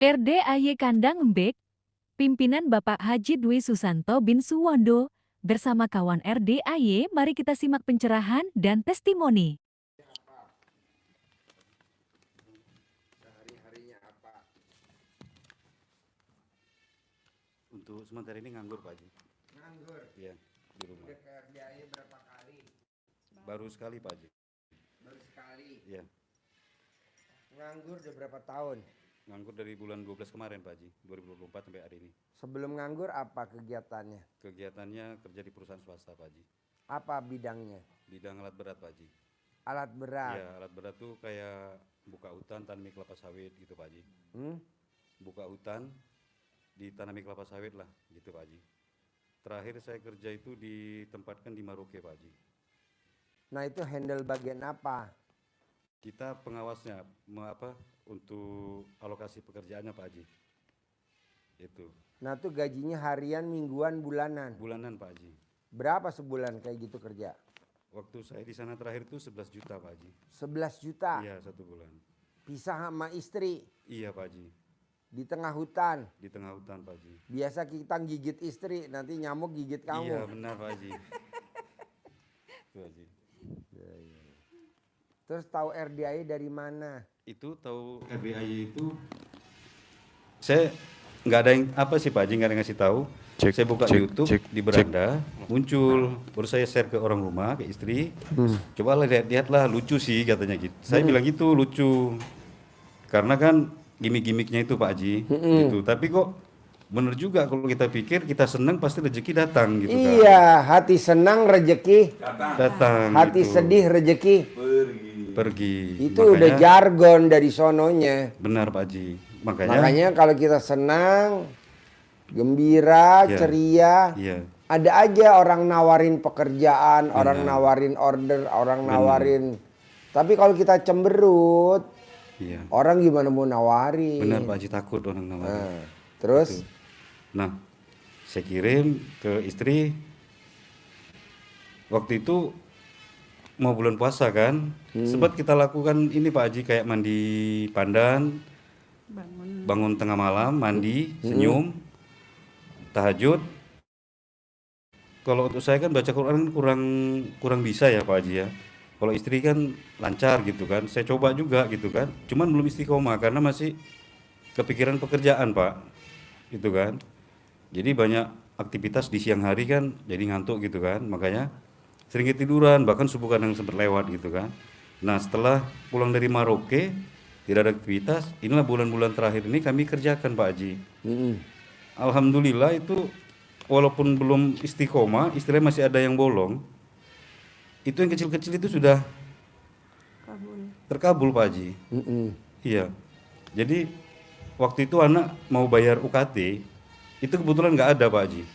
RDAY Kandang Embek, pimpinan Bapak Haji Dwi Susanto bin Suwondo, bersama kawan RDAY, mari kita simak pencerahan dan testimoni. Sehari-harinya apa? Untuk sementara ini nganggur Pak Haji. Nganggur. Iya, di rumah. Udah ke RDAY berapa kali? Baru sekali Pak Haji. Baru sekali. Iya. Nganggur udah berapa tahun? Nganggur dari bulan 12 kemarin Pak Haji, 2024 sampai hari ini. Sebelum nganggur apa kegiatannya? Kegiatannya kerja di perusahaan swasta Pak Haji. Apa bidangnya? Bidang alat berat Pak Haji. Alat berat. Iya, alat berat tuh kayak buka hutan, tanami kelapa sawit gitu Pak Haji. Buka hutan, ditanami kelapa sawit lah gitu Pak Haji. Terakhir saya kerja itu ditempatkan di Maroke Pak Haji. Nah itu handle bagian apa? Kita pengawasnya, untuk alokasi pekerjaannya Pak Haji. Itu. Nah itu gajinya harian, mingguan, bulanan. Bulanan Pak Haji. Berapa sebulan kayak gitu kerja? Waktu saya di sana terakhir itu 11 juta Pak Haji. 11 juta? Iya, 1 bulan. Pisah sama istri? Iya Pak Haji. Di tengah hutan? Di tengah hutan Pak Haji. Biasa kita gigit istri, nanti nyamuk gigit kamu. Iya benar Pak Haji. Itu Haji. Terus tahu RDAY dari mana? Itu tahu RDAY itu saya nggak ada yang apa sih Pak Haji, nggak ada yang ngasih tahu. Saya buka YouTube di beranda muncul, baru saya share ke orang rumah, ke istri. Coba lihat-lihatlah, lucu sih katanya gitu. Saya bilang gitu lucu. Karena kan gimmick-gimmicknya itu Pak Haji gitu. Tapi kok bener juga kalau kita pikir kita senang pasti rezeki datang gitu kan. Iya, hati senang rezeki Datang. hati gitu. sedih rezeki Pergi. itu udah jargon dari sononya. Benar Pak Haji. Makanya kalau kita senang, gembira, Iya. ceria, Iya. ada aja orang nawarin pekerjaan, orang nawarin order, orang nawarin. Tapi kalau kita cemberut, Iya. orang gimana mau nawarin? Benar Pak Haji, takut orang nawarin. Nah, terus Nah, saya kirim ke istri. Waktu itu mau bulan puasa kan, sempat kita lakukan ini Pak Haji, kayak mandi pandan, bangun tengah malam, mandi, senyum, tahajud. Kalau untuk saya kan baca Quran kurang bisa ya Pak Haji ya. Kalau istri kan lancar gitu kan, saya coba juga gitu kan, cuman belum istiqomah karena masih kepikiran pekerjaan Pak, gitu kan. Jadi banyak aktivitas di siang hari kan, jadi ngantuk gitu kan, makanya sering ketiduran, bahkan subuh kadang sempat lewat gitu kan. Nah setelah pulang dari Maroke, tidak ada aktivitas, inilah bulan-bulan terakhir ini kami kerjakan Pak Haji. Alhamdulillah itu walaupun belum istiqomah, istilahnya masih ada yang bolong, itu yang kecil-kecil itu sudah terkabul Pak Haji. Iya, jadi waktu itu anak mau bayar UKT, itu kebetulan nggak ada Pak Haji,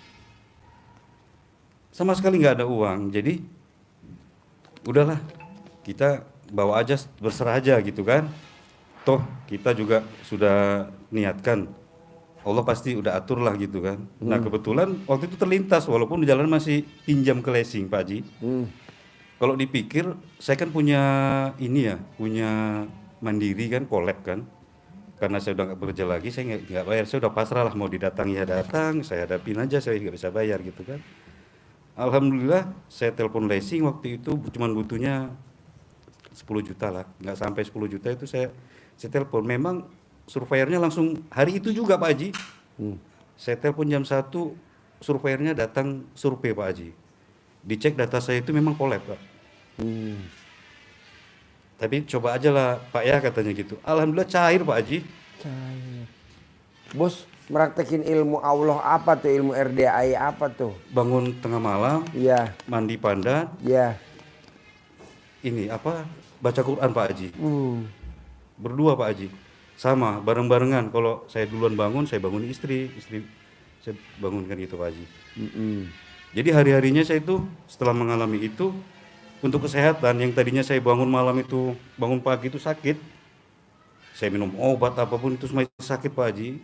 sama sekali nggak ada uang. Jadi udahlah, kita bawa aja, berserah aja gitu kan. Toh kita juga sudah niatkan, Allah pasti udah atur lah gitu kan. Nah kebetulan waktu itu terlintas, walaupun di jalan masih pinjam ke leasing Pak Haji. Kalau dipikir, saya kan punya ini ya, punya mandiri kan, kolab kan. Karena saya udah nggak bekerja lagi, saya nggak bayar, saya udah pasrah lah, mau didatangi ya datang, saya hadapin aja, saya nggak bisa bayar gitu kan. Alhamdulillah saya telepon leasing waktu itu cuman butuhnya 10 juta lah, nggak sampai 10 juta itu saya telepon. Memang surveyornya langsung hari itu juga Pak Haji. Saya telepon jam 1, surveyornya datang survei Pak Haji. Dicek data saya itu memang kolab Pak. Tapi coba aja lah Pak ya katanya gitu. Alhamdulillah cair Pak Haji. Bos meraktekin ilmu Allah apa tuh, ilmu RDAY apa tuh? Bangun tengah malam, Iya, mandi pandan, iya. ini apa, baca Quran Pak Haji. Berdua Pak Haji. Sama, bareng-barengan. Kalau saya duluan bangun, saya bangun istri saya bangunkan gitu Pak Haji. Jadi hari-harinya saya itu setelah mengalami itu, untuk kesehatan yang tadinya saya bangun malam itu, bangun pagi itu sakit, saya minum obat apapun itu masih sakit Pak Haji.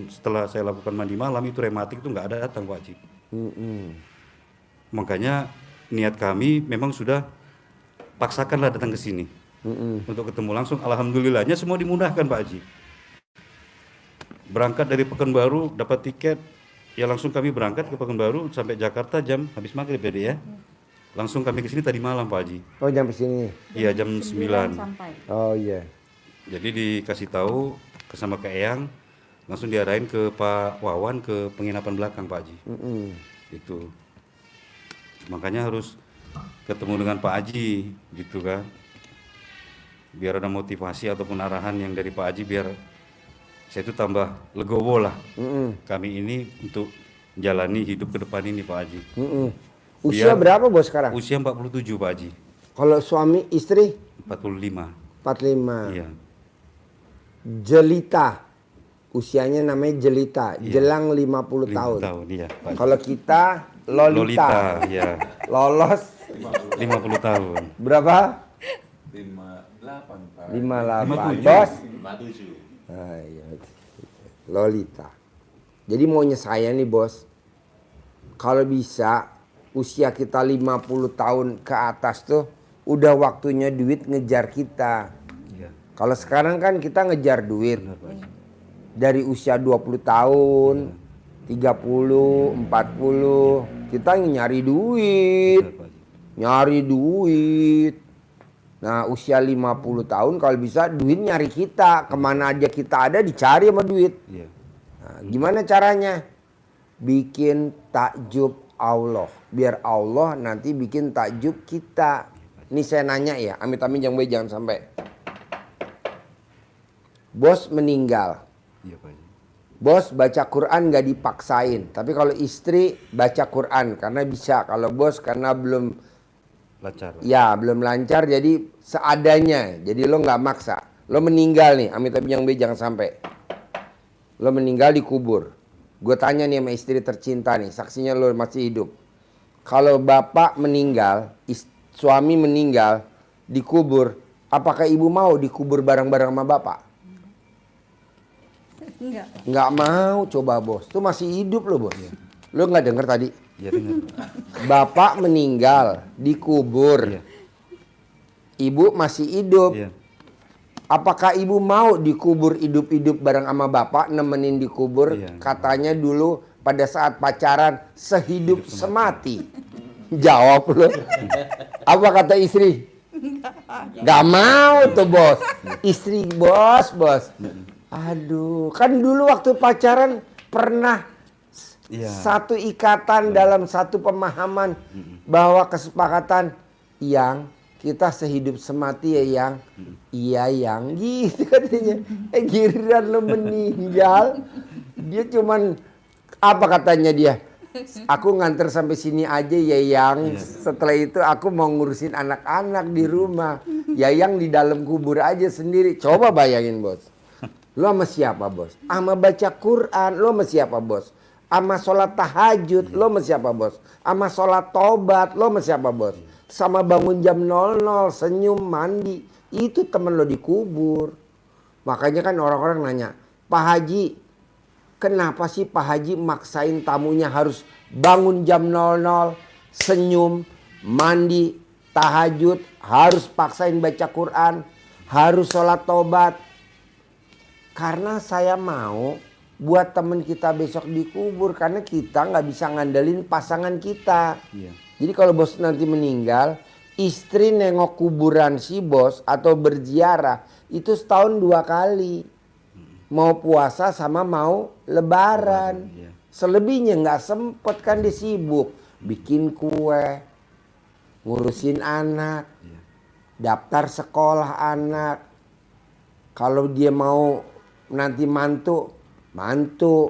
Setelah saya lakukan mandi malam itu, rematik itu nggak ada datang Pak Haji. Makanya niat kami memang sudah paksakanlah datang ke sini untuk ketemu langsung. Alhamdulillahnya semua dimudahkan Pak Haji. berangkat dari Pekanbaru dapat tiket, ya langsung kami berangkat ke Pekanbaru sampai Jakarta jam habis maghrib ya Dek ya. Langsung kami ke sini tadi malam Pak Haji. Oh jam sini. Iya jam 9. sampai. Oh iya. Jadi dikasih tahu sama ke Eyang, langsung diarahin ke Pak Wawan ke penginapan belakang Pak Haji. Itu. Makanya harus ketemu dengan Pak Haji gitu kan. Biar ada motivasi ataupun arahan yang dari Pak Haji biar saya itu tambah legowo lah. Kami ini untuk jalani hidup ke depan ini Pak Haji. Usia berapa bos sekarang? Usia 47 Pak Haji. Kalau suami istri 45. 45. Iya. Jelita. Usianya namanya Jelita. Iya. Jelang 50 50 tahun. tahun iya Pak Haji. Kalau kita Lolita. Iya. Lolos 50 tahun. berapa? 58 Pak. 58. Bos? 57. Ah, iya. Lolita. Jadi maunya saya nih bos. Kalau bisa usia kita 50 tahun ke atas tuh udah waktunya duit ngejar kita. Iya. Kalau sekarang kan kita ngejar duit. Dari usia 20 tahun, 30, 40, kita nyari duit. Iya, Pak Haji. Nyari duit. Nah usia 50 tahun kalau bisa duit nyari kita. Kemana aja kita ada dicari sama duit. Iya. Nah, gimana caranya? Bikin takjub Allah. Biar Allah nanti bikin takjub kita. Ini saya nanya ya, amit-amit jangan sampai. Bos meninggal. Iya Pak Haji. Bos baca Quran gak dipaksain. Tapi kalau istri baca Quran karena bisa. Kalau bos karena belum Lancar. Pak. ya belum lancar jadi seadanya. Jadi lo nggak maksa. Lo meninggal nih, amit-amit jangan sampai. Lo meninggal dikubur. Gue tanya nih sama istri tercinta nih, saksinya lo masih hidup. Kalau bapak meninggal, suami meninggal, dikubur, apakah ibu mau dikubur bareng-bareng sama bapak? Enggak. Nggak mau, coba bos. Tuh masih hidup lo bos. Lo nggak denger tadi? Iya dengar. Bapak meninggal, dikubur. Iya. Ibu masih hidup. Iya. Apakah ibu mau dikubur hidup-hidup bareng sama bapak, nemenin dikubur? Iya. Katanya dulu pada saat pacaran sehidup semati. Jawab lo. Apa kata istri? Gak mau tuh bos. Istri bos. Aduh, kan dulu waktu pacaran pernah Iya. satu ikatan dalam satu pemahaman bahwa kesepakatan yang kita sehidup semati ya yang iya yang gitu katanya. Giliran lo meninggal dia cuman apa katanya dia, aku nganter sampai sini aja ya yang setelah itu aku mau ngurusin anak-anak di rumah. Yayang di dalam kubur aja sendiri. Coba bayangin bos, lo sama siapa bos? Sama baca Quran. Lo sama siapa bos? Sama sholat tahajud. Lo sama siapa bos? Sama sholat tobat. Lo sama siapa bos? Sama bangun jam 00, senyum, mandi. Itu temen lo dikubur. Makanya kan orang-orang nanya, Pak Haji, kenapa sih Pak Haji maksain tamunya harus bangun jam 00, senyum, mandi, tahajud, harus paksain baca Quran, harus sholat tobat. Karena saya mau buat temen kita besok dikubur, karena kita nggak bisa ngandelin pasangan kita. Iya. Jadi kalau bos nanti meninggal, istri nengok kuburan si bos atau berziarah itu setahun 2 kali. Mau puasa sama mau lebaran. Iya. Selebihnya nggak sempet kan dia sibuk. Bikin kue, ngurusin anak, Iya. daftar sekolah anak. Kalau dia mau nanti mantu,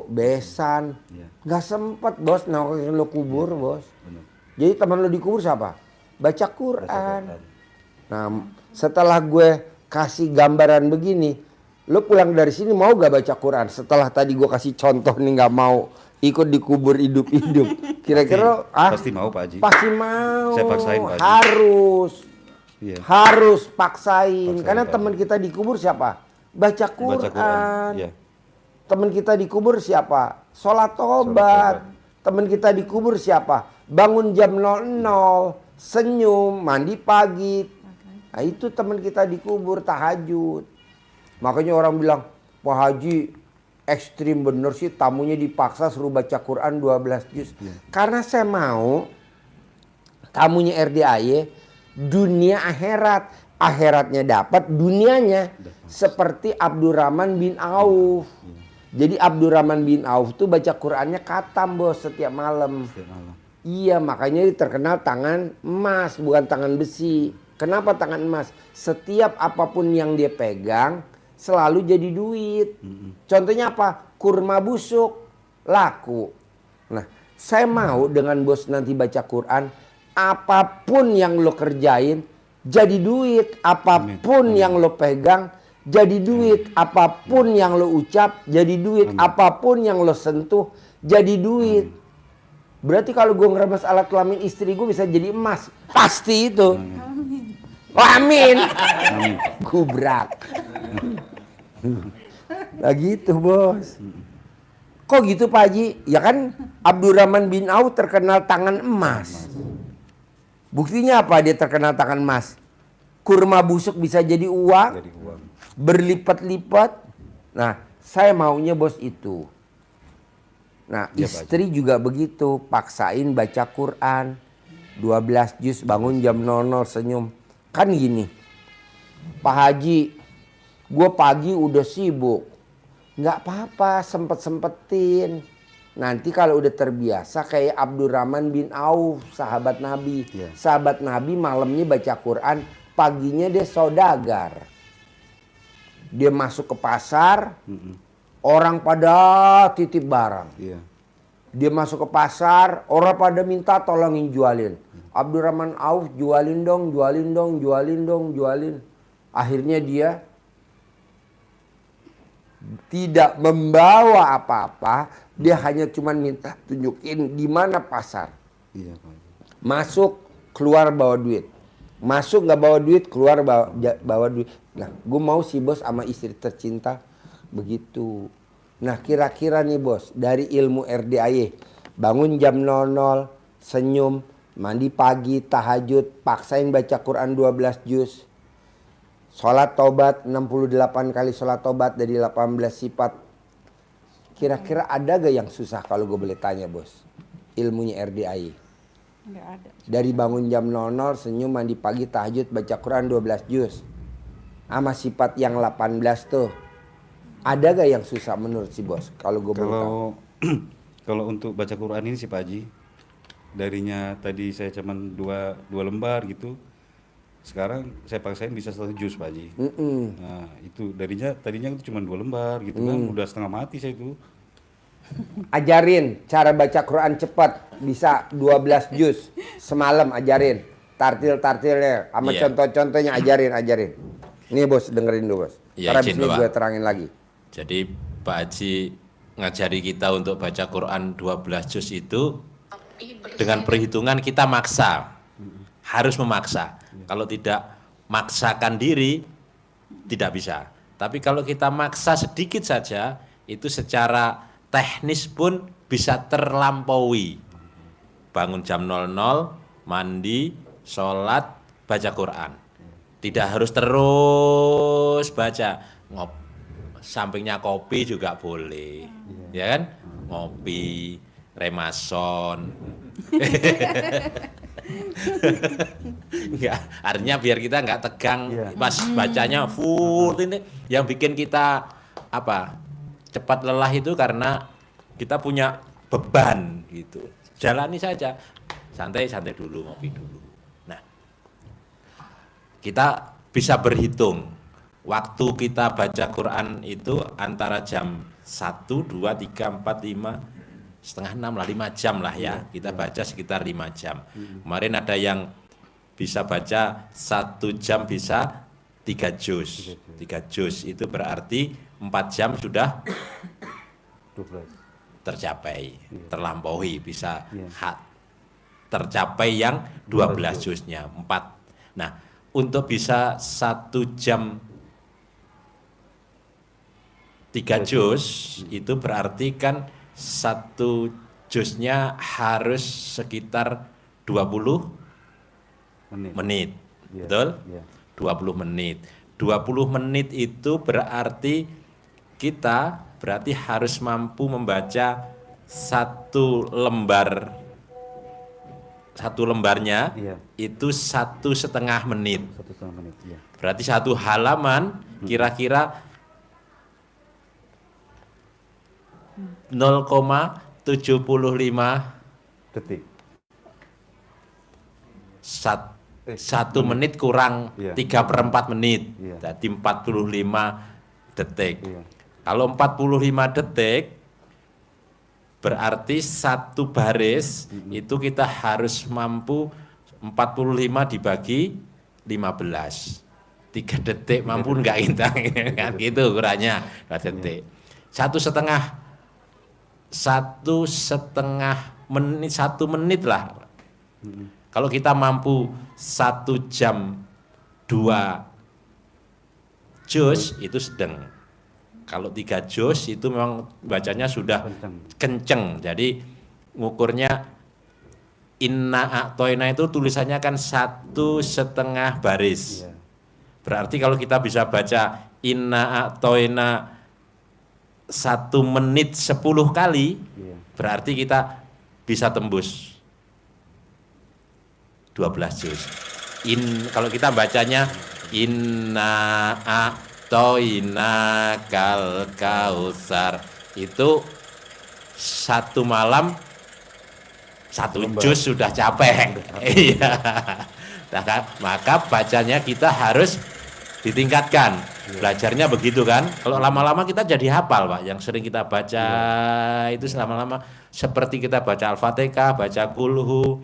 besan. Iya. Nggak sempet bos nengokin lo kubur bos. Benar. Jadi teman lo dikubur siapa? Baca Quran. Baca Quran. Nah setelah gue kasih gambaran begini, lo pulang dari sini mau gak baca Quran? Setelah tadi gue kasih contoh nih gak mau ikut dikubur hidup-hidup. Kira-kira Pasti mau Pak Haji. Pasti mau. Saya paksain, Pak Haji. Harus. Iya. Harus paksain. Karena Pak teman kita dikubur siapa? Baca Quran. Baca Quran. Iya. Teman kita dikubur siapa? Sholat tobat. Teman kita dikubur siapa? Bangun jam 00, senyum, mandi pagi. Nah itu teman kita dikubur tahajud. Makanya orang bilang, Pak Haji ekstrim bener sih, tamunya dipaksa suruh baca Quran 12 juz. Karena saya mau tamunya RDAY dunia akhirat. Akhiratnya dapat, dunianya seperti Abdurrahman bin Auf. Jadi Abdurrahman bin Auf tuh baca Qurannya khatam bos setiap malam. Iya, makanya dia terkenal tangan emas bukan tangan besi. Kenapa tangan emas? Setiap apapun yang dia pegang selalu jadi duit. Contohnya apa? Kurma busuk laku. Nah, saya mau dengan bos nanti baca Quran, apapun yang lo kerjain jadi duit, apapun yang lo pegang jadi duit, apapun yang lo ucap jadi duit, apapun yang lo sentuh jadi duit. Berarti kalau gue ngeremas alat kelamin istri gue bisa jadi emas, pasti itu. Oh, amin. Gubrak. Nah gitu bos. Kok gitu Pak Haji? Ya kan Abdurrahman bin Auf terkenal tangan emas. Buktinya apa dia terkenal tangan emas? Kurma busuk bisa jadi uang, berlipat-lipat. Nah, saya maunya bos itu. Nah, Ya, istri juga begitu, paksain baca Quran 12 juz, bangun jam 00 senyum. Kan gini, Pak Haji, gue pagi udah sibuk. Nggak apa-apa, sempet-sempetin. Nanti kalau udah terbiasa kayak Abdurrahman bin Auf, sahabat Nabi. Sahabat Nabi malamnya baca Quran, paginya dia saudagar. Dia masuk ke pasar, orang pada titip barang. Dia masuk ke pasar, orang pada minta tolongin jualin. Abdurrahman Auf jualin dong, jualin dong, jualin dong, jualin. Akhirnya dia tidak membawa apa-apa, dia hanya cuma minta tunjukin di mana pasar. Masuk, keluar bawa duit. Masuk nggak bawa duit, keluar bawa duit. Nah, gue mau si bos sama istri tercinta begitu. Nah, kira-kira nih bos, dari ilmu RDAY, bangun jam 00, senyum, mandi pagi, tahajud, paksain baca Quran 12 juz. Sholat tobat 68 kali sholat tobat dari 18 sifat. Kira-kira ada gak yang susah kalau gue boleh tanya bos? Ilmunya RDAY. Nggak ada. Dari bangun jam 00, senyum, mandi pagi, tahajud, baca Quran 12 juz. Sama sifat yang 18 tuh. Ada gak yang susah menurut si bos? Kalau gue boleh tahu. Kalau untuk baca Quran ini sih Pak Haji, darinya tadi saya cuman dua lembar gitu. Sekarang saya paksain bisa 1 juz Pak Haji. Nah, itu tadinya itu cuma 2 lembar gitu kan, udah setengah mati saya itu. Ajarin cara baca Quran cepat, bisa 12 juz semalam, ajarin. Tartil-tartilnya sama Iya. contoh-contohnya ajarin. Nih bos, dengerin dulu bos. Iya, Karena izin, abis ini Bapak. gue terangin lagi. Jadi Pak Haji ngajari kita untuk baca Quran 12 juz itu dengan perhitungan kita maksa. Harus memaksa. Kalau tidak maksakan diri, tidak bisa. Tapi kalau kita maksa sedikit saja, itu secara teknis pun bisa terlampaui. Bangun jam 00, mandi, sholat, baca Quran. Tidak harus terus baca. Sampingnya kopi juga boleh. Ya kan? Ngopi, remason. Enggak, artinya biar kita nggak tegang pas bacanya full ini. Yang bikin kita apa? Cepat lelah itu karena kita punya beban gitu. Jalani saja. Santai-santai dulu, ngopi dulu. Nah, kita bisa berhitung. Waktu kita baca Quran itu antara jam 1, 2, 3, 4, 5 setengah 6 lah, 5 jam lah ya. Kita baca sekitar 5 jam. Kemarin ada yang bisa baca 1 jam bisa 3 juz. 3 juz itu berarti 4 jam sudah tercapai, terlampaui, bisa tercapai yang 12 juznya, 4. Nah, untuk bisa 1 jam 3 juz itu berarti kan 1 juznya harus sekitar 20 menit. Betul? 20 menit. 20 menit itu berarti kita berarti harus mampu membaca satu lembarnya Iya. itu 1,5 menit. 1,5 menit. Iya. Berarti satu halaman kira-kira 0,75 Detik. 1 menit kurang Iya. 3/4 menit. Iya. Jadi 45 detik. Iya. Kalau 45 detik berarti satu baris itu kita harus mampu 45 dibagi 15. 3 detik mampu enggak kita kan gitu ukurannya 2 detik. 1,5 menit lah. Kalau kita mampu 1 jam 2 juz itu sedang. Kalau 3 juz itu memang bacanya sudah kenceng. Jadi ngukurnya inna a'toina itu tulisannya kan 1,5 baris. Iya. Berarti kalau kita bisa baca inna a'toina 1 menit 10 kali, Iya. berarti kita bisa tembus 12 juz. Kalau kita bacanya inna a'toina kal kausar itu 1 malam 1 juz sudah capek. Iya. Nah, maka bacanya kita harus ditingkatkan. Belajarnya begitu kan. Kalau lama-lama kita jadi hafal, Pak. Yang sering kita baca itu lama-lama seperti kita baca Al-Fatihah, baca Kulhu,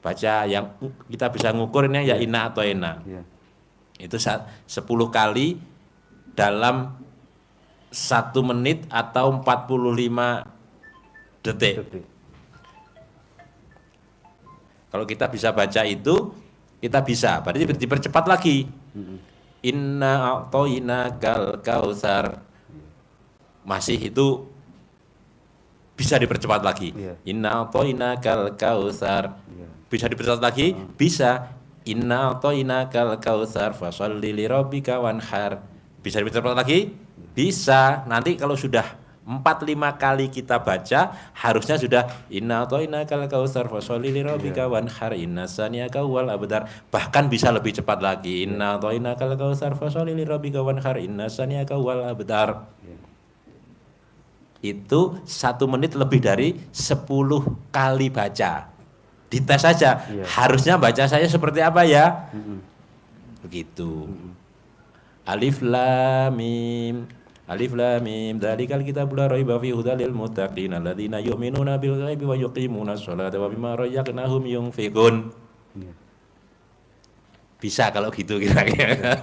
baca yang kita bisa ngukurnya ya inna atau ena. Iya. Itu 10 kali dalam 1 menit atau 45 detik. Kalau kita bisa baca itu, kita bisa. Berarti dipercepat lagi. Inna a'toina kal kausar. Masih itu bisa dipercepat lagi. Iya. Inna a'toina kal kausar. Iya. Bisa dipercepat lagi? Bisa. Inna a'toina kal kausar fasholli li rabbika wanhar. Bisa dipercepat lagi? Bisa. Nanti kalau sudah 4-5 kali kita baca, harusnya sudah inna a'toina kal kausar fasholli li rabbika wanhar inna saniyaka wal abtar. Bahkan bisa lebih cepat lagi. Inna a'toina kal kausar fasholli li rabbika wanhar inna saniyaka wal abtar. Itu 1 menit lebih dari 10 kali baca. Dites saja. Harusnya baca saya seperti apa ya? Begitu. Alif lam mim. Alif lam mim dzalikal kitabul la raiba fihi hudal lil muttaqin alladzina yu'minuna bil ghaibi wa yuqimunas sholata wa mimma razaqnahum yunfiqun. Bisa kalau gitu kira-kira.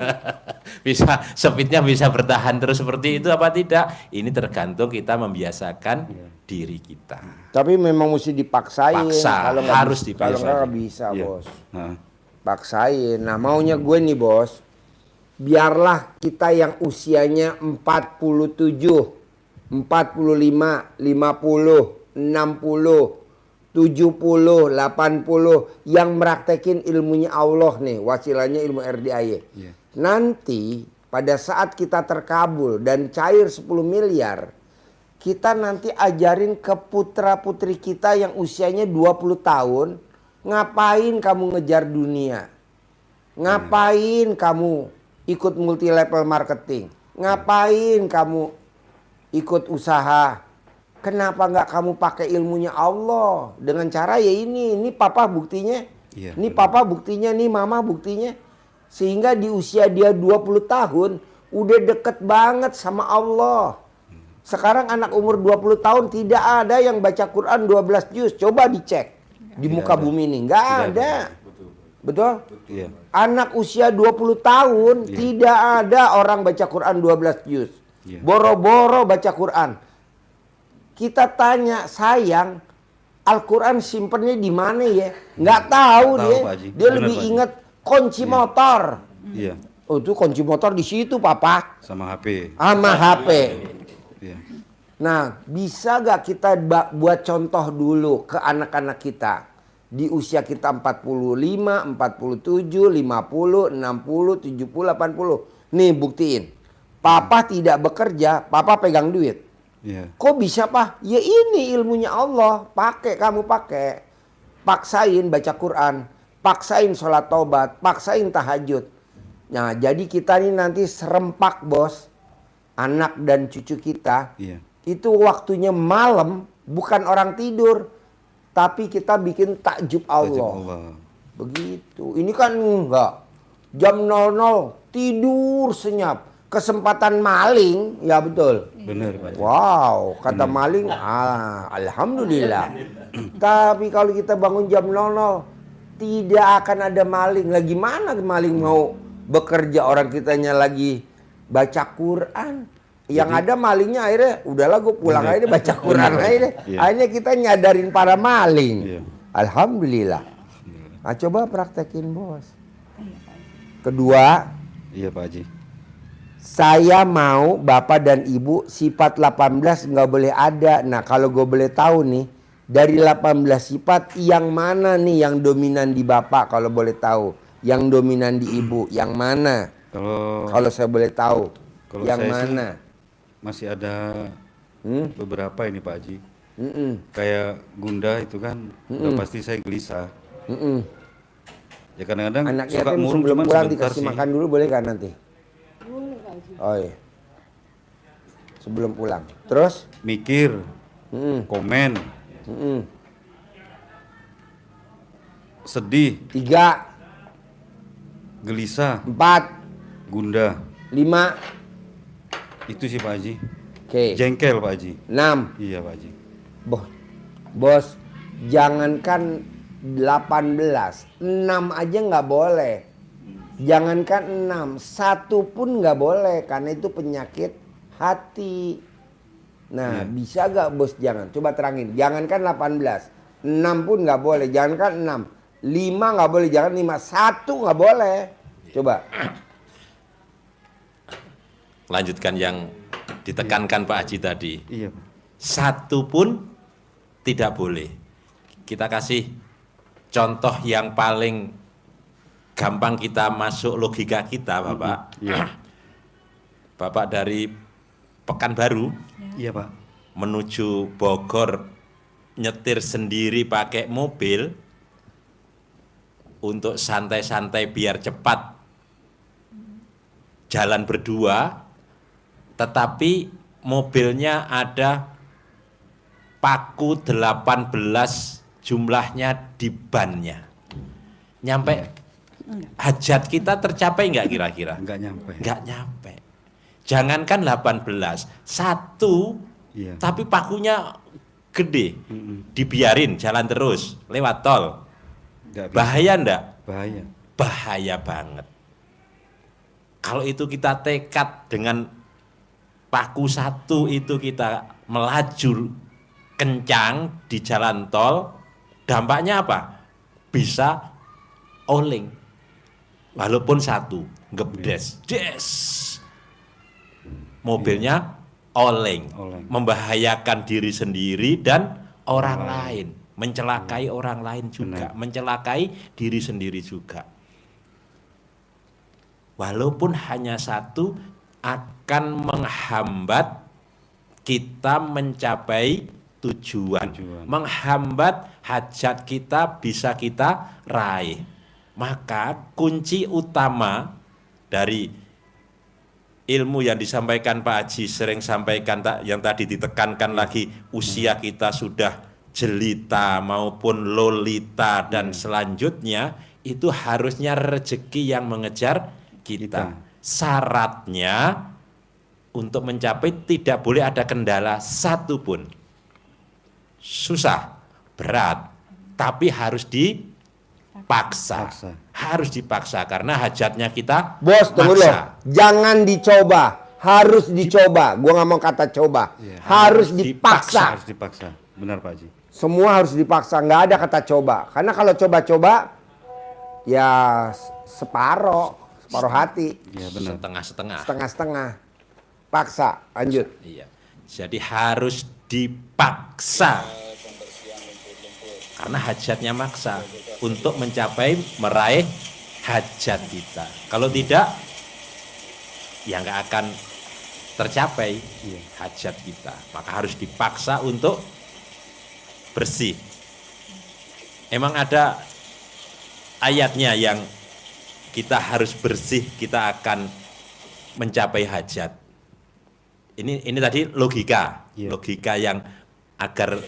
Bisa speednya bisa bertahan terus seperti itu apa tidak? Ini tergantung kita membiasakan diri kita. Tapi memang mesti dipaksain. Paksa, Kalau nggak harus bisa- Kalau dipaksain. nggak bisa, Iya. bos. Nah, Paksain. Nah, maunya gue nih, bos. Biarlah kita yang usianya 47, 45, 50, 60, 70, 80 yang meraktekin ilmunya Allah nih, wasilahnya ilmu RDAY. Iya. Nanti pada saat kita terkabul dan cair 10 miliar, kita nanti ajarin ke putra-putri kita yang usianya 20 tahun, ngapain kamu ngejar dunia? Ngapain kamu ikut multi level marketing? Ngapain kamu ikut usaha? Kenapa nggak kamu pakai ilmunya Allah dengan cara ya ini papa buktinya, Iya, ini papa buktinya, nih mama buktinya, sehingga di usia dia 20 tahun udah deket banget sama Allah. Sekarang anak umur 20 tahun tidak ada yang baca Quran 12 juz, coba dicek di muka bumi ini, nggak ada. Betul? iya. Anak usia 20 tahun tidak ada orang baca Quran 12 juz. Iya. Boro-boro baca Quran. Kita tanya, sayang, Al-Quran simpennya di mana ya? Nggak tahu Nggak tahu, dia. Pak Haji. Dia Benar, lebih Pak Haji. ingat kunci motor. Iya. Oh, itu kunci motor di situ, Papa. Sama HP. Sama HP. Iya. Nah, bisa gak kita buat contoh dulu ke anak-anak kita? Di usia kita 45, 47, 50, 60, 70, 80. Nih buktiin. Papa tidak bekerja, papa pegang duit. Iya. Kok bisa Pak? Ya ini ilmunya Allah. Kamu pakai. Paksain baca Quran. Paksain sholat taubat. Paksain tahajud. Nah jadi kita ini nanti serempak bos. Anak dan cucu kita. Iya. Itu waktunya malam. Bukan orang tidur. Tapi kita bikin takjub Tajib Allah. Allah. Begitu. Ini kan enggak. Jam 00 tidur senyap. Kesempatan maling, ya betul. Benar Pak Haji. Wow, kata maling, alhamdulillah. Tapi kalau kita bangun jam 00, tidak akan ada maling. Lagi mana maling mau bekerja, orang kitanya lagi baca Quran. Yang ada malingnya akhirnya, udahlah gue pulang aja deh baca Quran aja deh. Iya. Akhirnya kita nyadarin para maling. Iya. Alhamdulillah. Nah coba praktekin bos. Kedua, Iya Pak Haji. saya mau bapak dan ibu sifat 18 nggak boleh ada. Nah kalau gue boleh tahu nih, dari 18 sifat yang mana nih yang dominan di bapak kalau boleh tahu? Yang dominan di ibu yang mana? Kalau saya boleh tahu, Kalau yang saya sih- mana? masih ada beberapa ini Pak Haji. Mm-mm. Kayak Gunda itu kan udah pasti saya gelisah. Mm-mm. Ya kadang-kadang Anak suka yatim murung sebelum cuman pulang sebentar dikasih sih. makan dulu boleh kan nanti? Oh iya. Sebelum pulang. Terus? Mikir, Mm-mm. komen, Mm-mm. sedih, 3, gelisah, 4, gundah. 5, Itu sih Pak Haji. oke. Jengkel Pak Haji. 6. Iya Pak Haji. Bos, jangankan 18, 6 aja nggak boleh. Jangankan 6, 1 pun nggak boleh karena itu penyakit hati. Nah, bisa gak bos jangan? Coba terangin. Jangankan 18, 6 pun nggak boleh. Jangankan 6, 5 nggak boleh. Jangan 5, 1 nggak boleh. Coba. Lanjutkan yang ditekankan Pak Haji tadi. Iya Pak. 1 pun tidak boleh. Kita kasih contoh yang paling gampang kita masuk logika kita, Bapak. Iya. Bapak dari Pekanbaru Iya Pak. menuju Bogor nyetir sendiri pakai mobil untuk santai-santai biar cepat jalan berdua, tetapi mobilnya ada paku 18 jumlahnya di bannya. Nyampe hajat kita tercapai nggak kira-kira? Enggak nyampe. Nggak nyampe. Jangankan 18, 1, Iya. tapi pakunya gede. Dibiarin jalan terus, lewat tol. Enggak bisa. Bahaya ndak? Bahaya. Bahaya banget. Kalau itu kita tekad dengan paku 1 itu kita melaju kencang di jalan tol, dampaknya apa? Bisa oleng. Walaupun 1, ngebdes, des. Mobilnya oleng, Oleng. membahayakan diri sendiri dan orang lain, mencelakai orang lain juga, Benar. mencelakai diri sendiri juga. Walaupun hanya 1 akan menghambat kita mencapai tujuan, menghambat hajat kita bisa kita raih. Maka kunci utama dari ilmu yang disampaikan Pak Haji sering sampaikan yang tadi ditekankan lagi, usia kita sudah jelita maupun lolita dan selanjutnya itu harusnya rezeki yang mengejar kita. Syaratnya untuk mencapai tidak boleh ada kendala 1 pun. Susah, berat, tapi harus dipaksa. Paksa. Harus dipaksa karena hajatnya kita Bos, tunggu dulu. maksa. Jangan dicoba, harus dicoba. Gua nggak mau kata coba. Iya. Harus dipaksa. Harus dipaksa. Benar Pak Haji. Semua harus dipaksa, nggak ada kata coba. Karena kalau coba-coba, ya separoh hati, Iya benar. Setengah-setengah. setengah-setengah. Paksa, lanjut. Iya. Jadi harus dipaksa. Karena hajatnya maksa untuk mencapai meraih hajat kita. Kalau tidak, ya nggak akan tercapai hajat kita. Maka harus dipaksa untuk bersih. Emang ada ayatnya yang kita harus bersih, kita akan mencapai hajat. Ini tadi logika, logika yang agar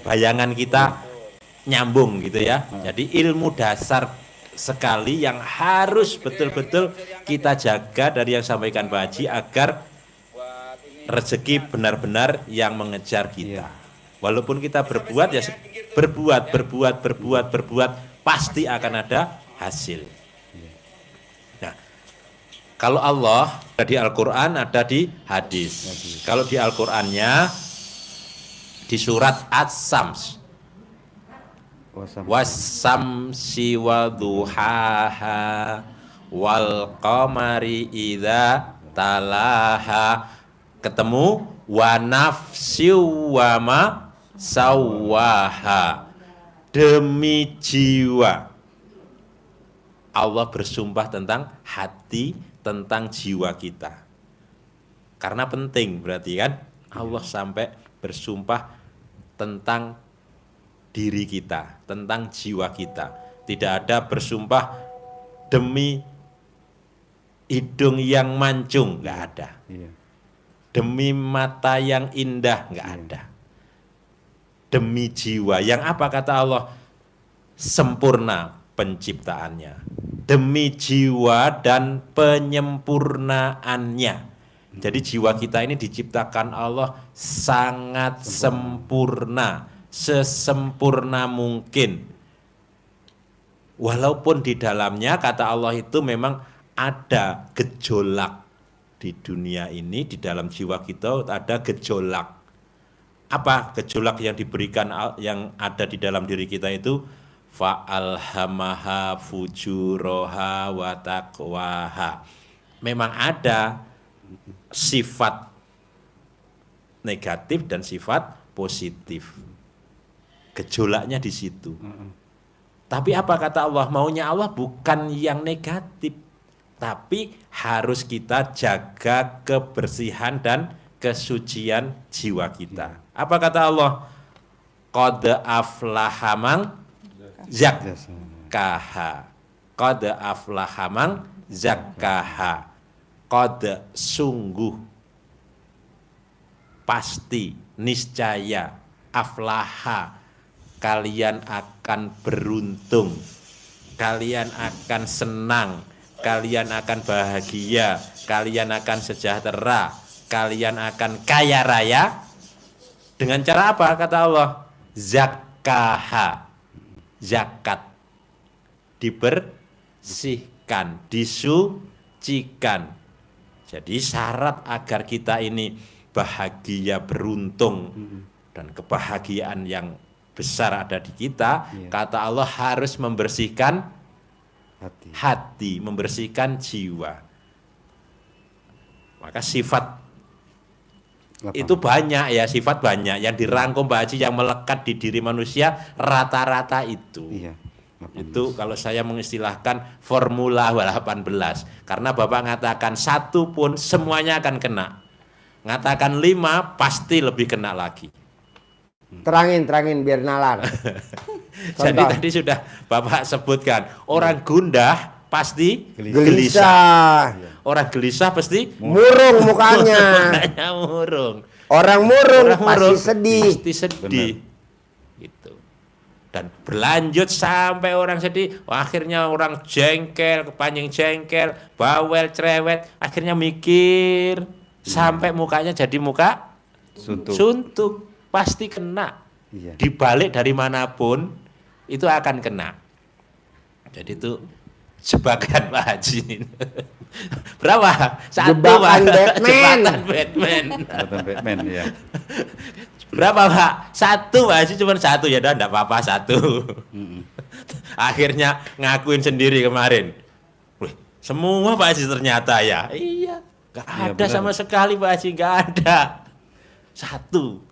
bayangan kita nyambung gitu ya. Jadi ilmu dasar sekali yang harus betul-betul kita jaga dari yang sampaikan Pak Haji agar rezeki benar-benar yang mengejar kita. Walaupun kita berbuat ya berbuat pasti akan ada hasil. Nah, kalau Allah ada di Al-Qur'an, ada di hadis. Kalau di Al-Qur'annya di surat As-Sams. Wasamsi waduhaha wal qamari idza talaha, ketemu wa nafsi wa ma sawaha, demi jiwa. Allah bersumpah tentang hati, tentang jiwa kita. Karena penting berarti kan Allah sampai bersumpah tentang diri kita, tentang jiwa kita. Tidak ada bersumpah demi hidung yang mancung, nggak ada. Demi mata yang indah, nggak ada. Demi jiwa, yang apa kata Allah? Sempurna penciptaannya. Demi jiwa dan penyempurnaannya. Jadi jiwa kita ini diciptakan Allah sangat sempurna. Sesempurna mungkin. Walaupun di dalamnya kata Allah itu memang ada gejolak di dunia ini, di dalam jiwa kita ada gejolak. Apa gejolak yang diberikan, yang ada di dalam diri kita itu? Fa'alhamaha fujuraha wa taqwaha. Memang ada sifat negatif dan sifat positif. Gejolaknya di situ. Tapi apa kata Allah? Maunya Allah bukan yang negatif, tapi harus kita jaga kebersihan dan kesucian jiwa kita. Apa kata Allah? Qad aflaha man zakkaha. Qad aflaha man zakkaha. Qad sungguh, pasti, niscaya, aflaha, kalian akan beruntung, kalian akan senang, kalian akan bahagia, kalian akan sejahtera, kalian akan kaya raya. Dengan cara apa kata Allah? Zakkaha, zakat, dibersihkan, disucikan. Jadi syarat agar kita ini bahagia, beruntung, dan kebahagiaan yang besar ada di kita, kata Allah harus membersihkan hati, membersihkan jiwa. Maka sifat itu banyak ya, sifat banyak yang dirangkum Mbak Haji yang melekat di diri manusia rata-rata itu. Itu kalau saya mengistilahkan formula 18. Karena Bapak ngatakan satu pun semuanya akan kena. Ngatakan 5 pasti lebih kena lagi. Terangin biar nalar. Jadi tadi sudah Bapak sebutkan, orang gundah pasti Gelisah. Orang gelisah pasti Murung mukanya. mukanya murung. Orang murung Orang murung pasti sedih. Pasti sedih. Gitu. Dan berlanjut sampai orang sedih, akhirnya orang jengkel, kepanjang jengkel, bawel, cerewet, akhirnya mikir sampai mukanya jadi muka suntuk. Pasti kena. Dibalik dari manapun itu akan kena. Jadi itu jebakan Pak Haji. Berapa? Jebakan Batman. Jebakan Batman ya. Berapa Pak? 1 Pak Haji, cuma 1 ya, udah enggak apa-apa 1. Akhirnya ngakuin sendiri kemarin. Wih, semua Pak Haji ternyata ya. Iya, enggak ada sama sekali Pak Haji, enggak ada. 1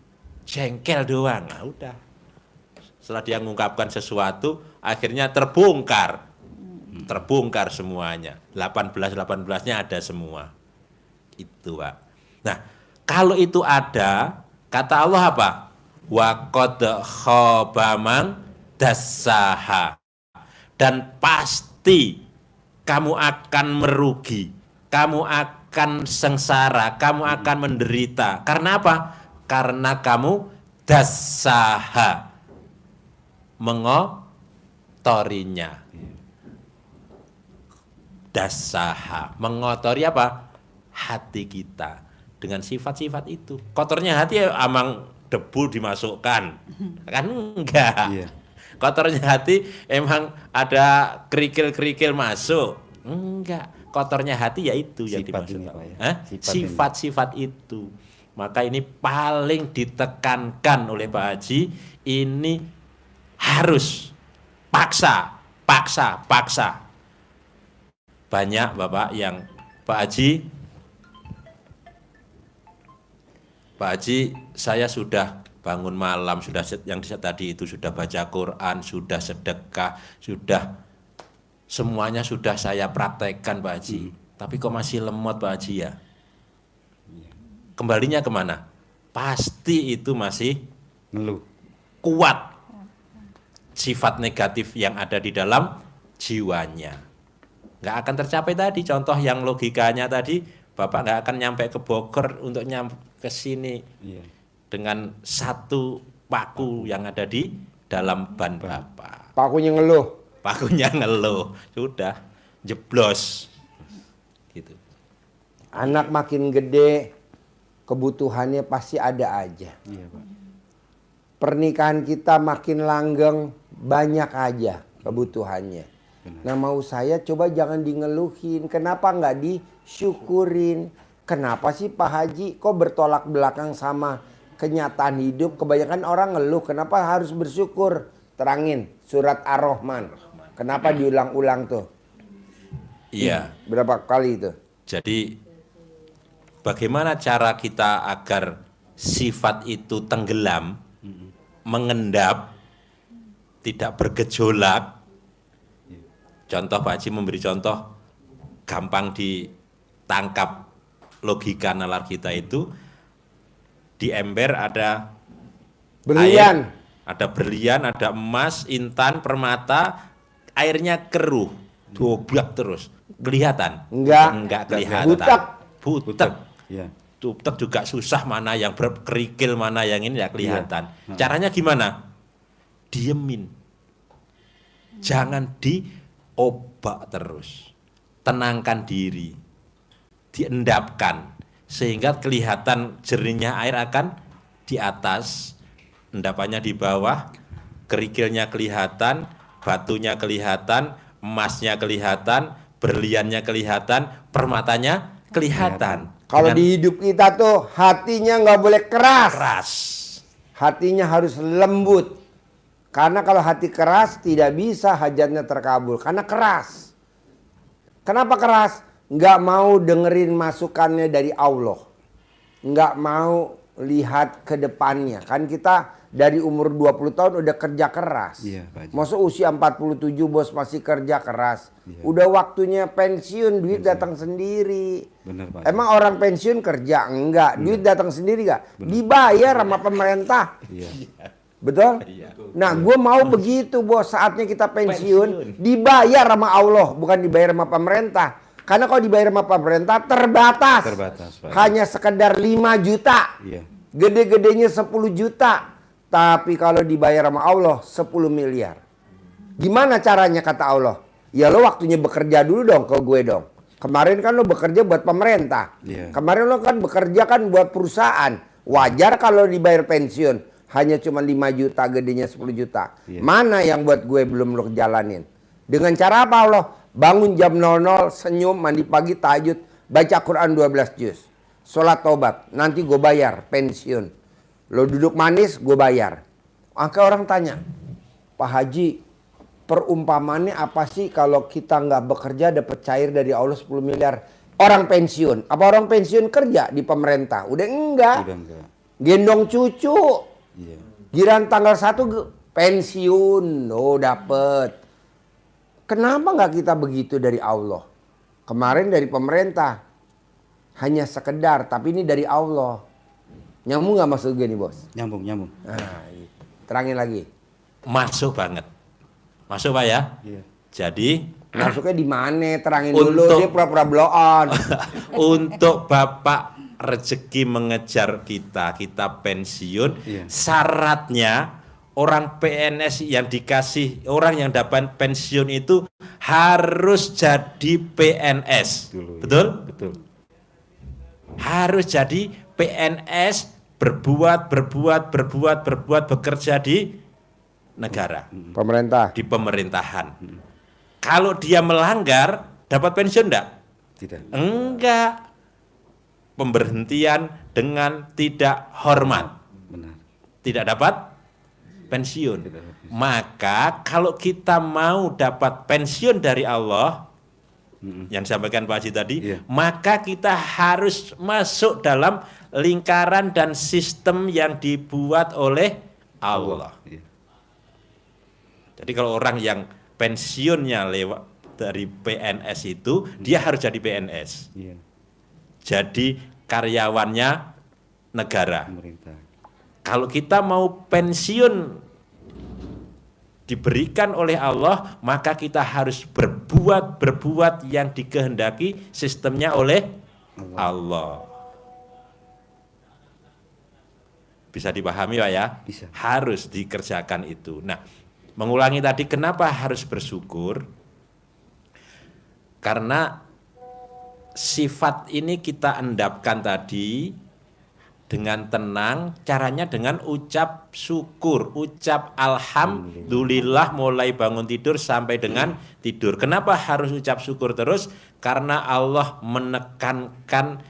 jengkel doang. Nah, udah. Setelah dia mengungkapkan sesuatu, akhirnya terbongkar. Terbongkar semuanya. 18-18-nya ada semua. Itu, Pak. Nah, kalau itu ada, kata Allah apa? Wa qad khaba man dassaha. Dan pasti kamu akan merugi, kamu akan sengsara, kamu akan menderita. Karena apa? Karena kamu dassaha, mengotorinya. Dassaha, mengotori apa? Hati kita dengan sifat-sifat itu. Kotornya hati amang debu dimasukkan, kan enggak. Iya. Kotornya hati emang ada kerikil-kerikil masuk, enggak. Kotornya hati yaitu yang Sifat dimaksud. ini, Pak, ya. Hah? Sifat Sifat-sifat itu. Maka ini paling ditekankan oleh Pak Haji, ini harus paksa. Banyak Bapak yang Pak Haji, saya sudah bangun malam, sudah yang tadi itu sudah baca Quran, sudah sedekah, sudah semuanya sudah saya praktekkan Pak Haji. Tapi kok masih lemot Pak Haji ya? Kembalinya kemana? Pasti itu masih Ngeluh. kuat sifat negatif yang ada di dalam jiwanya. Nggak akan tercapai tadi, contoh yang logikanya tadi, Bapak nggak akan nyampe ke Bogor untuk nyampe ke sini Iya. dengan satu paku yang ada di dalam ban Bapak. Pakunya ngeluh. Pakunya ngeluh, sudah jeblos. Gitu. Anak makin gede, kebutuhannya pasti ada aja. Iya, Pak. Pernikahan kita makin langgeng, banyak aja kebutuhannya. Nah mau saya coba jangan dingeluhin. Kenapa nggak disyukurin? Kenapa sih Pak Haji kok bertolak belakang sama kenyataan hidup? Kebanyakan orang ngeluh. Kenapa harus bersyukur? Terangin surat Ar-Rahman. Kenapa diulang-ulang tuh? Iya. Berapa kali itu? Jadi bagaimana cara kita agar sifat itu tenggelam, mengendap, tidak bergejolak? Contoh Pak Haji memberi contoh gampang ditangkap logika nalar kita itu, di ember ada Berlian. ada berlian, ada emas, intan, permata, airnya keruh, doblak terus, kelihatan? Enggak kelihatan. Butek. Iya. Butek juga susah, mana yang berkerikil, mana yang ini ya kelihatan. Caranya gimana? Diemin. Jangan diobak terus. Tenangkan diri. Diendapkan. Sehingga kelihatan jernihnya air akan di atas, endapannya di bawah, kerikilnya kelihatan, batunya kelihatan, emasnya kelihatan, berliannya kelihatan, permatanya kelihatan. Kalau Dengan di hidup kita tuh hatinya nggak boleh keras. keras. Hatinya harus lembut. Karena kalau hati keras tidak bisa hajatnya terkabul. Karena keras. Kenapa keras? Nggak mau dengerin masukannya dari Allah. Nggak mau lihat ke depannya. Kan kita dari umur 20 tahun udah kerja keras. Iya, Pak Haji. Masa usia 47 bos masih kerja keras. Iya. Udah waktunya pensiun, duit datang sendiri. Benar, Pak. Emang orang pensiun kerja? Enggak. Duit datang sendiri enggak? Dibayar sama pemerintah. Iya. Betul? Iya. Nah, gue mau begitu bos. Saatnya kita pensiun, dibayar sama Allah, bukan dibayar sama pemerintah. Karena kalau dibayar sama pemerintah terbatas. Terbatas, Pak. Hanya sekedar 5 juta. Iya. Gede-gedenya 10 juta. Tapi kalau dibayar sama Allah 10 miliar. Gimana caranya kata Allah? Ya lo waktunya bekerja dulu dong ke gue dong. Kemarin kan lo bekerja buat pemerintah. Iya. Kemarin lo kan bekerja kan buat perusahaan. Wajar kalau dibayar pensiun. Hanya cuma 5 juta, gedenya 10 juta. Iya. Mana yang buat gue belum lo jalanin? Dengan cara apa Allah? Bangun jam 00, senyum, mandi pagi, tahajud, baca Quran 12 juz. Sholat tobat, nanti gue bayar pensiun. Lo duduk manis, gue bayar. Maka orang tanya, Pak Haji, perumpamannya apa sih kalau kita nggak bekerja dapat cair dari Allah 10 miliar? Orang pensiun. Apa orang pensiun kerja di pemerintah? Udah enggak. Udah enggak. Gendong cucu. Iya. Giran tanggal 1 pensiun. Oh dapet. Kenapa nggak kita begitu dari Allah? Kemarin dari pemerintah. hanya sekedar, tapi ini dari Allah. Nyambung nggak maksud gue nih bos? Nyambung. Nah, terangin lagi. Masuk banget. Masuk Pak ya? Iya. Jadi Masuknya di mana? Terangin Untuk- dulu. Dia pura-pura blow on. untuk Bapak rezeki mengejar kita pensiun, Iya. syaratnya orang PNS yang dikasih, orang yang dapat pensiun itu harus jadi PNS. Dulu, Betul? ya. Betul. Harus jadi PNS, berbuat, bekerja di negara, Pemerintah. di pemerintahan. Kalau dia melanggar, dapat pensiun enggak? Tidak. Enggak. Pemberhentian dengan tidak hormat. Benar. Tidak dapat pensiun. Tidak dapat pensiun. Maka kalau kita mau dapat pensiun dari Allah, yang disampaikan Pak Haji tadi, Iya. maka kita harus masuk dalam lingkaran dan sistem yang dibuat oleh Allah. Iya. Jadi kalau orang yang pensiunnya lewat dari PNS itu, dia harus jadi PNS. Iya. Jadi karyawannya negara. Pemerintah. Kalau kita mau pensiun diberikan oleh Allah, maka kita harus berbuat yang dikehendaki sistemnya oleh Allah. Bisa dipahami Pak ya? Bisa. Harus dikerjakan itu. Nah, mengulangi tadi kenapa harus bersyukur? Karena sifat ini kita endapkan tadi dengan tenang, caranya dengan ucap syukur, ucap alhamdulillah mulai bangun tidur sampai dengan tidur. Kenapa harus ucap syukur terus? Karena Allah menekankan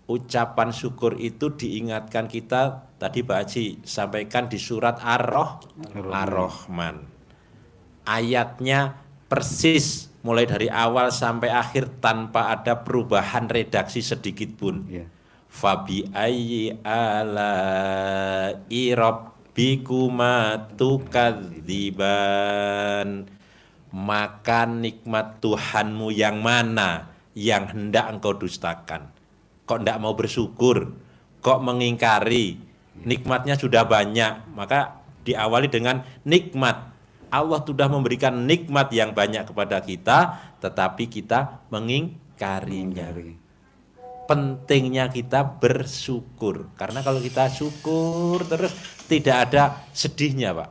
ucapan syukur itu, diingatkan kita tadi Pak Haji sampaikan di surat Ar-Rahman. Ayatnya persis mulai dari awal sampai akhir tanpa ada perubahan redaksi sedikit pun. Iya. Fabi ayyi ala'i rabbikuma tukadziban. Maka nikmat Tuhanmu yang mana yang hendak engkau dustakan? Kok hendak mau bersyukur? Kok mengingkari? Nikmatnya sudah banyak, maka diawali dengan nikmat. Allah sudah memberikan nikmat yang banyak kepada kita, tetapi kita mengingkarinya. Pentingnya kita bersyukur, karena kalau kita syukur terus tidak ada sedihnya Pak,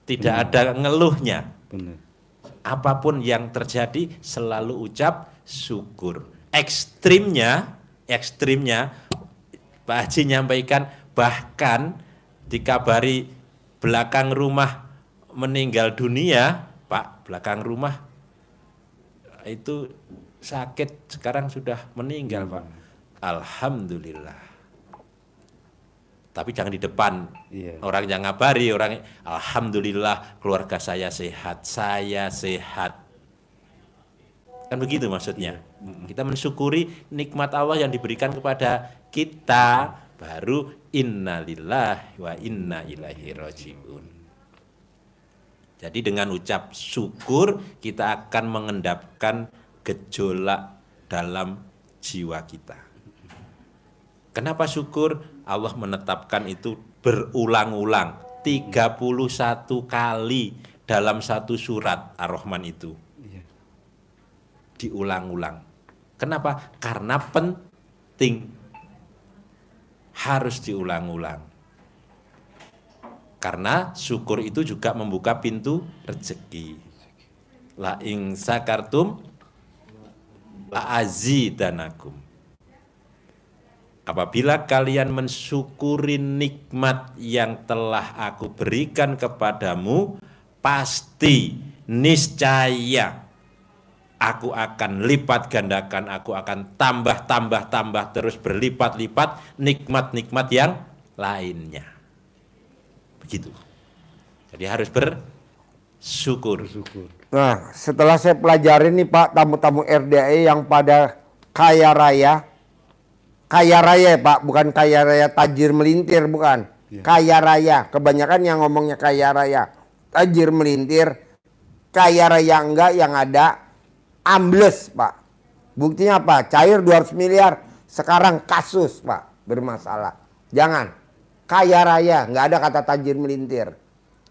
tidak ada ngeluhnya. Benar. Apapun yang terjadi selalu ucap syukur. Ekstrimnya Pak Haji nyampaikan, bahkan dikabari belakang rumah meninggal dunia, Pak, belakang rumah itu sakit, sekarang sudah meninggal Pak. Alhamdulillah. Tapi jangan di depan. Iya. Orang yang ngabari, orang alhamdulillah keluarga saya sehat, saya sehat. Kan begitu maksudnya. Kita mensyukuri nikmat Allah yang diberikan kepada kita, baru innalillahi wa inna ilaihi rajiun. Jadi dengan ucap syukur kita akan mengendapkan gejolak dalam jiwa kita. Kenapa syukur? Allah menetapkan itu berulang-ulang 31 kali dalam satu surat Ar-Rahman itu. Iya. Diulang-ulang. Kenapa? Karena penting. Harus diulang-ulang. Karena syukur itu juga membuka pintu rezeki. La ing sakartum la azidanakum. Apabila kalian mensyukuri nikmat yang telah aku berikan kepadamu, pasti niscaya aku akan lipat gandakan, aku akan tambah terus berlipat-lipat nikmat-nikmat yang lainnya. Begitu. Jadi harus bersyukur. Nah, setelah saya pelajarin nih Pak, tamu-tamu RDAI yang pada kaya raya ya Pak, bukan kaya raya tajir melintir, bukan. Iya. Kaya raya, kebanyakan yang ngomongnya kaya raya. Tajir melintir, kaya raya enggak, yang ada ambles Pak. Buktinya apa? Cair 200 miliar, Sekarang kasus Pak bermasalah. Jangan. Kaya raya, nggak ada kata tajir melintir.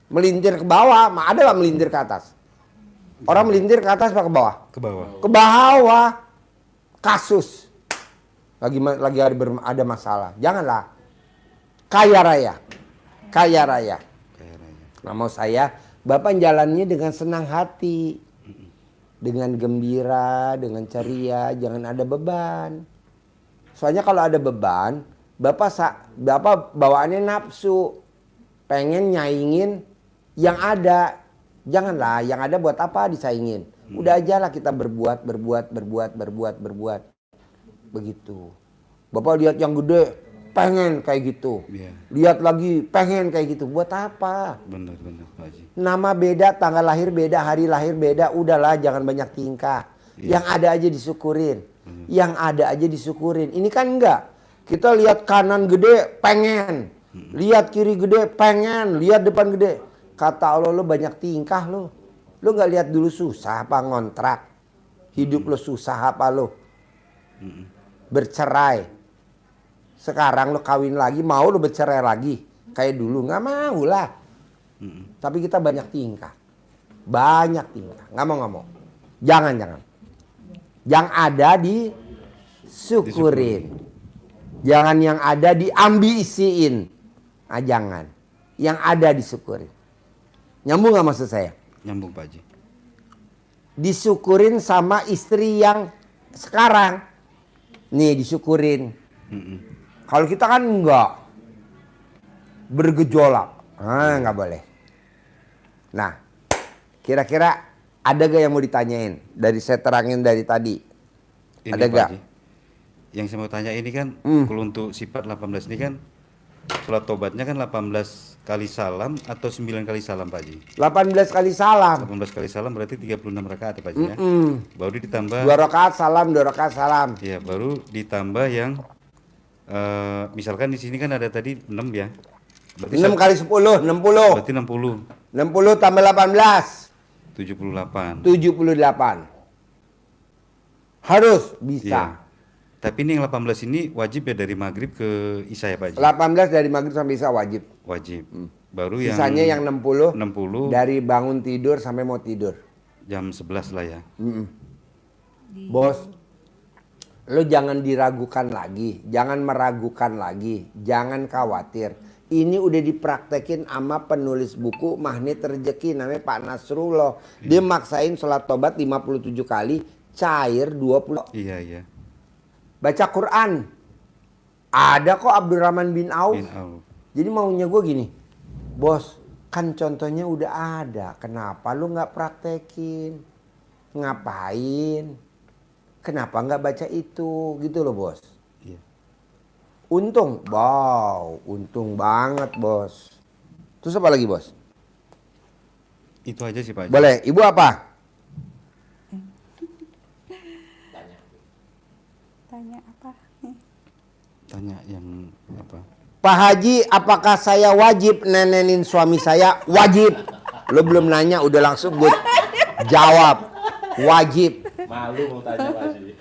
Melintir ke bawah, ada nggak melintir ke atas? Orang melintir ke atas apa ke bawah? Ke bawah. Ke bawah. Kasus. Lagi ada masalah. Janganlah. Kaya raya. Kaya raya. Kaya raya. Nah mau saya, Bapak jalannya dengan senang hati. Dengan gembira, dengan ceria, jangan ada beban. Soalnya kalau ada beban, Bapak bawaannya nafsu. Pengen nyaingin yang ada. Janganlah, yang ada buat apa disaingin. Udah aja lah kita berbuat. Begitu. Bapak lihat yang gede, pengen kayak gitu. Iya. Lihat lagi, pengen kayak gitu. Buat apa? Benar Pak Haji. Nama beda, tanggal lahir beda, hari lahir beda. Udahlah, jangan banyak tingkah. Iya. Yang ada aja disyukurin. Yang ada aja disyukurin. Ini kan enggak. Kita lihat kanan gede, pengen. Lihat kiri gede, pengen. Lihat depan gede. Kata Allah, lo banyak tingkah lo. Lo nggak lihat dulu susah apa ngontrak. Hidup lo susah apa lo. Bercerai. Sekarang lo kawin lagi, mau lo bercerai lagi. Kayak dulu, nggak mau lah. Tapi kita banyak tingkah. Banyak tingkah. Nggak mau. Jangan. Yang ada disyukurin. Jangan yang ada diambisiin. Nah, jangan. Yang ada disyukurin. Nyambung gak maksud saya? Nyambung Pak Haji. Disyukurin sama istri yang sekarang. Nih disyukurin. Kalau kita kan enggak. Bergejolak. Nggak boleh. Nah, kira-kira ada gak yang mau ditanyain? Dari saya terangin dari tadi. Ini Ada Pak gak? Haji, yang saya mau tanya ini kan, kalau untuk sifat 18 ini kan, sholat tobatnya kan 18 kali salam atau 9 kali salam Pak Haji? 18 kali salam. 18 kali salam berarti 36 rakaat ya Pak Haji ya? Baru ditambah, 2 rakaat salam, 2 rakaat salam. ya baru ditambah yang, misalkan di sini kan ada tadi 6 ya? Berarti 6 kali 10, 60. Berarti 60, 60 tambah 18. 78. 78. Harus bisa. Iya. Tapi ini yang 18 ini wajib ya dari maghrib ke isya ya Pak Haji? 18 dari maghrib sampai isya wajib. Wajib. Baru yang Sisanya yang 60 60 dari bangun tidur sampai mau tidur. jam 11 lah ya. Bos, lo jangan diragukan lagi, jangan meragukan lagi, jangan khawatir. Ini udah dipraktekin sama penulis buku Magnet Rezeki namanya Pak Nasrullah. Dia maksain sholat tobat 57 kali, cair 20. Iya. Baca Quran. Ada kok Abdurrahman bin Auf. Bin Auf. Jadi maunya gue gini, bos, kan contohnya udah ada. Kenapa lu nggak praktekin? Ngapain? Kenapa nggak baca itu? Gitu loh bos. Iya. Untung, untung banget bos. Terus apa lagi bos? Itu aja sih Pak Haji. Boleh, ibu apa? Tanya apa nih? Tanya yang apa? Pak Haji, apakah saya wajib nenenin suami saya? Wajib. Lo belum nanya, udah langsung gue jawab. Wajib. Malu mau tanya Pak Haji.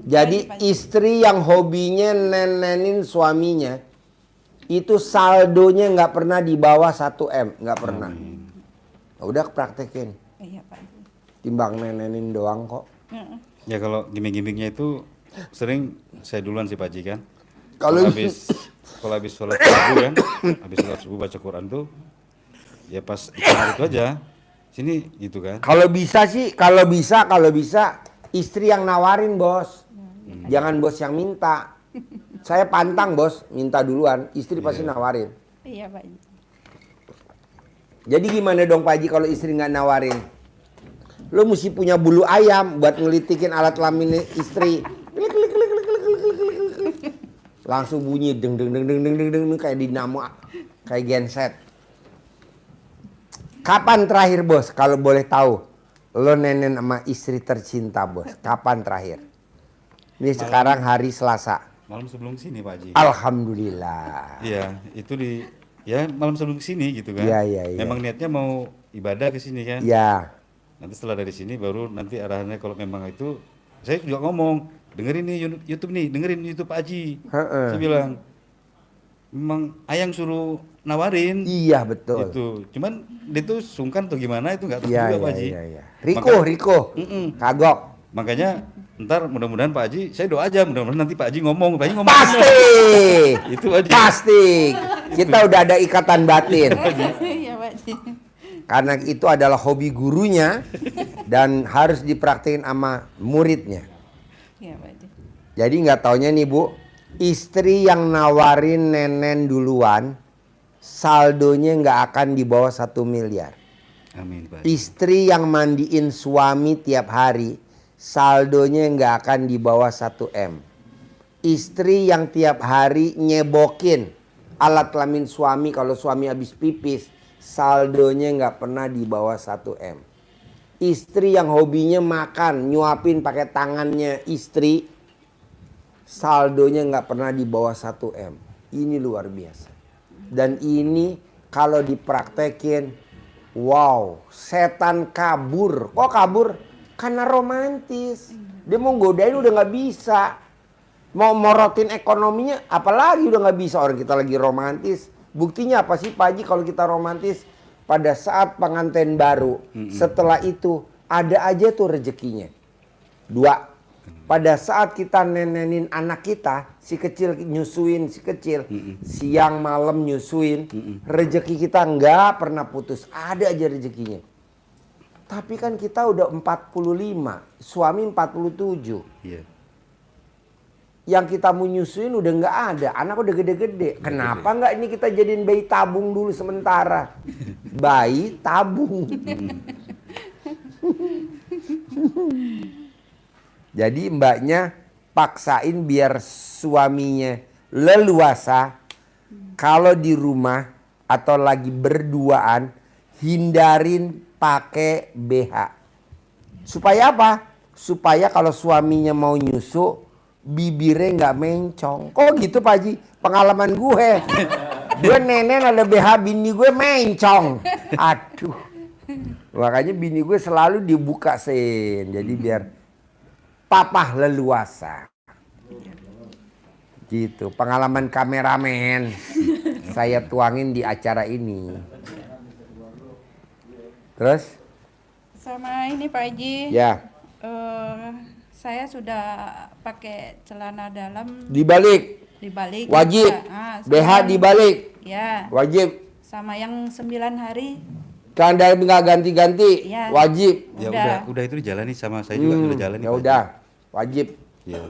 Jadi istri yang hobinya nenenin suaminya, itu saldonya nggak pernah di bawah 1 M. Nggak pernah. Nah, udah praktekin. Iya Pak. Timbang nenenin doang kok. Ya kalau gimmick-gimmicknya itu sering saya duluan sih Pak Haji kan. Kalau Kalau habis sholat subuh kan, habis sholat subuh baca Quran tuh, ya pas di kamar itu aja, sini gitu kan. Kalau bisa sih, kalau bisa istri yang nawarin bos. Jangan bos yang minta. Saya pantang bos, minta duluan. Istri pasti nawarin. Iya Pak. Jadi gimana dong Pak Haji kalau istri nggak nawarin? Lo mesti punya bulu ayam buat ngelitikin alat kelamin istri. Langsung bunyi deng deng deng deng deng deng deng kayak dinamo, kayak genset. Kapan terakhir bos kalau boleh tahu? Lo nenen sama istri tercinta bos. Kapan terakhir? Ini sekarang hari Selasa. Malam sebelum sini Pak Haji. Alhamdulillah. Iya, itu ya malam sebelum sini gitu kan. Iya. Memang niatnya mau ibadah ke sini kan. Ya. Nanti setelah dari sini baru nanti arahannya kalau memang itu, saya juga ngomong dengerin nih YouTube nih, dengerin YouTube Pak Haji. Heeh. Saya bilang, memang Ayang suruh nawarin. Iya betul. Gitu. Cuman dia tuh sungkan atau gimana itu nggak tahu Iya juga iya Pak Haji. iya. Riko. Kagok. Makanya ntar mudah-mudahan Pak Haji, saya doa aja mudah-mudahan nanti Pak Haji ngomong. Pak Haji ngomong. Pasti. Itu aja. Pasti. Kita udah ada ikatan batin. Iya Pak Haji. Karena itu adalah hobi gurunya dan harus dipraktekin sama muridnya. Iya Pak Haji. Jadi nggak taunya nih Bu, istri yang nawarin Nenen duluan, saldonya nggak akan di bawah 1 miliar. Amin Pak Haji. Istri yang mandiin suami tiap hari, saldonya nggak akan di bawah 1 M. Istri yang tiap hari nyebokin alat kelamin suami kalau suami habis pipis, saldonya nggak pernah di bawah 1 M. Istri yang hobinya makan, nyuapin pakai tangannya istri, saldonya nggak pernah di bawah 1 M. Ini luar biasa. Dan ini kalau dipraktekin, wow, setan kabur. Kok kabur? Karena romantis. Dia mau godain udah nggak bisa. Mau morotin ekonominya, apalagi udah nggak bisa. Orang kita lagi romantis. Buktinya apa sih Pak Haji kalau kita romantis? Pada saat pengantin baru, setelah itu ada aja tuh rezekinya. 2. Pada saat kita nenenin anak kita, si kecil nyusuin si kecil, siang malam nyusuin, rezeki kita nggak pernah putus, ada aja rezekinya. Tapi kan kita udah 45, suami 47. Iya. Yang kita mau nyusuin udah nggak ada, anak udah gede-gede. Kenapa nggak ini kita jadiin bayi tabung dulu sementara? Bayi tabung. Jadi mbaknya paksain biar suaminya leluasa. Kalau di rumah atau lagi berduaan, hindarin pakai BH. Supaya apa? Supaya kalau suaminya mau nyusu, bibirnya nggak mencong. Kok gitu Pak Haji? Pengalaman gue. Gue nenen ada BH, bini gue mencong. Aduh. Makanya bini gue selalu dibuka sen. Jadi biar papa leluasa. Gitu. Pengalaman kameramen. Saya tuangin di acara ini. Terus? Sama ini Pak Haji. Ya. Saya sudah pakai celana dalam Dibalik. dibalik. Wajib. BH dibalik. Ya. Wajib. Sama yang 9 hari. Kan dalam nggak ganti-ganti. Iya. Wajib. Ya udah itu dijalani sama saya juga udah jalani. Ya Pak udah. Wajib. Haji. Ya.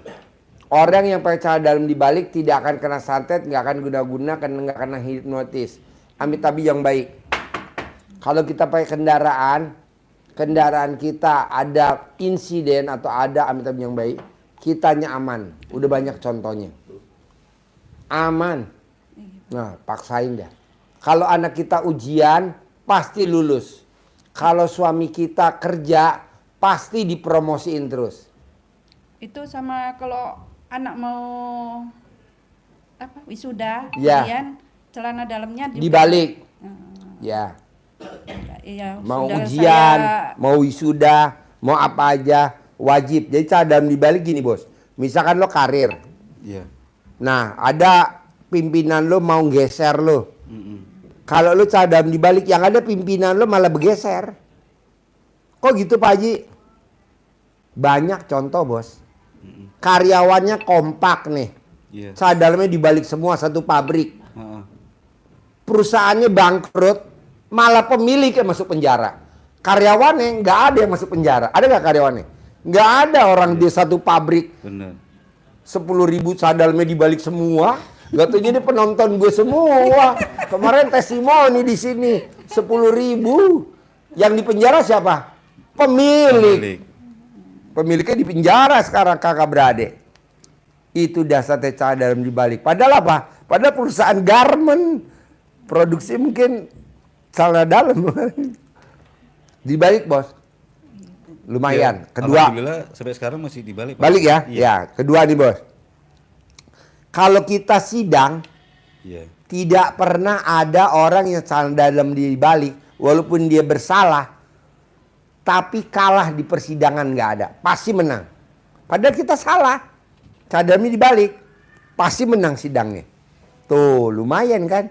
Orang yang pakai celana dalam dibalik tidak akan kena santet, nggak akan guna-guna, nggak kena hipnotis. Amit tapi yang baik. Kalau kita pakai kendaraan kita ada insiden atau ada amit tapi yang baik, kitanya aman. Udah banyak contohnya. Aman. Nah, paksain dah. Kalau anak kita ujian, pasti lulus. Kalau suami kita kerja, pasti dipromosiin terus. Itu sama kalau anak mau wisuda, Ya. kemudian celana dalamnya Dibalik. Ya. Iya, Mau sudah ujian, saya- mau wisuda, mau apa aja, wajib. Jadi cara dalam dibalik gini bos. Misalkan lo karir. Iya. Nah ada pimpinan lo mau geser lo. Kalau lo cara dalam dibalik yang ada pimpinan lo malah bergeser. Kok gitu Pak Haji? Banyak contoh bos. Karyawannya kompak nih. Iya. Cara dalamnya dibalik semua satu pabrik. Heeh. Perusahaannya bangkrut, malah pemiliknya masuk penjara. Karyawannya nggak ada yang masuk penjara. Ada nggak karyawannya? Nggak ada orang di satu pabrik Bener. 10.000 sadalnya dibalik semua. Gak tuh jadi penonton gue semua. Kemarin testimoni di sini 10.000. Yang di penjara siapa? Pemilik. Pemiliknya di penjara sekarang kakak beradik. Itu dasar cara dalam dibalik. Padahal apa? Padahal perusahaan garment. Produksi mungkin celana dalam. Dibalik bos. Lumayan. Ya, Kedua. alhamdulillah sampai sekarang masih dibalik. Pak. Balik ya? Iya. Ya. Kedua nih bos. Kalau kita sidang. Iya. Tidak pernah ada orang yang celana dalam dibalik. Walaupun dia bersalah. Tapi kalah di persidangan nggak ada. Pasti menang. Padahal kita salah. cadangnya dibalik, pasti menang sidangnya. Tuh lumayan kan?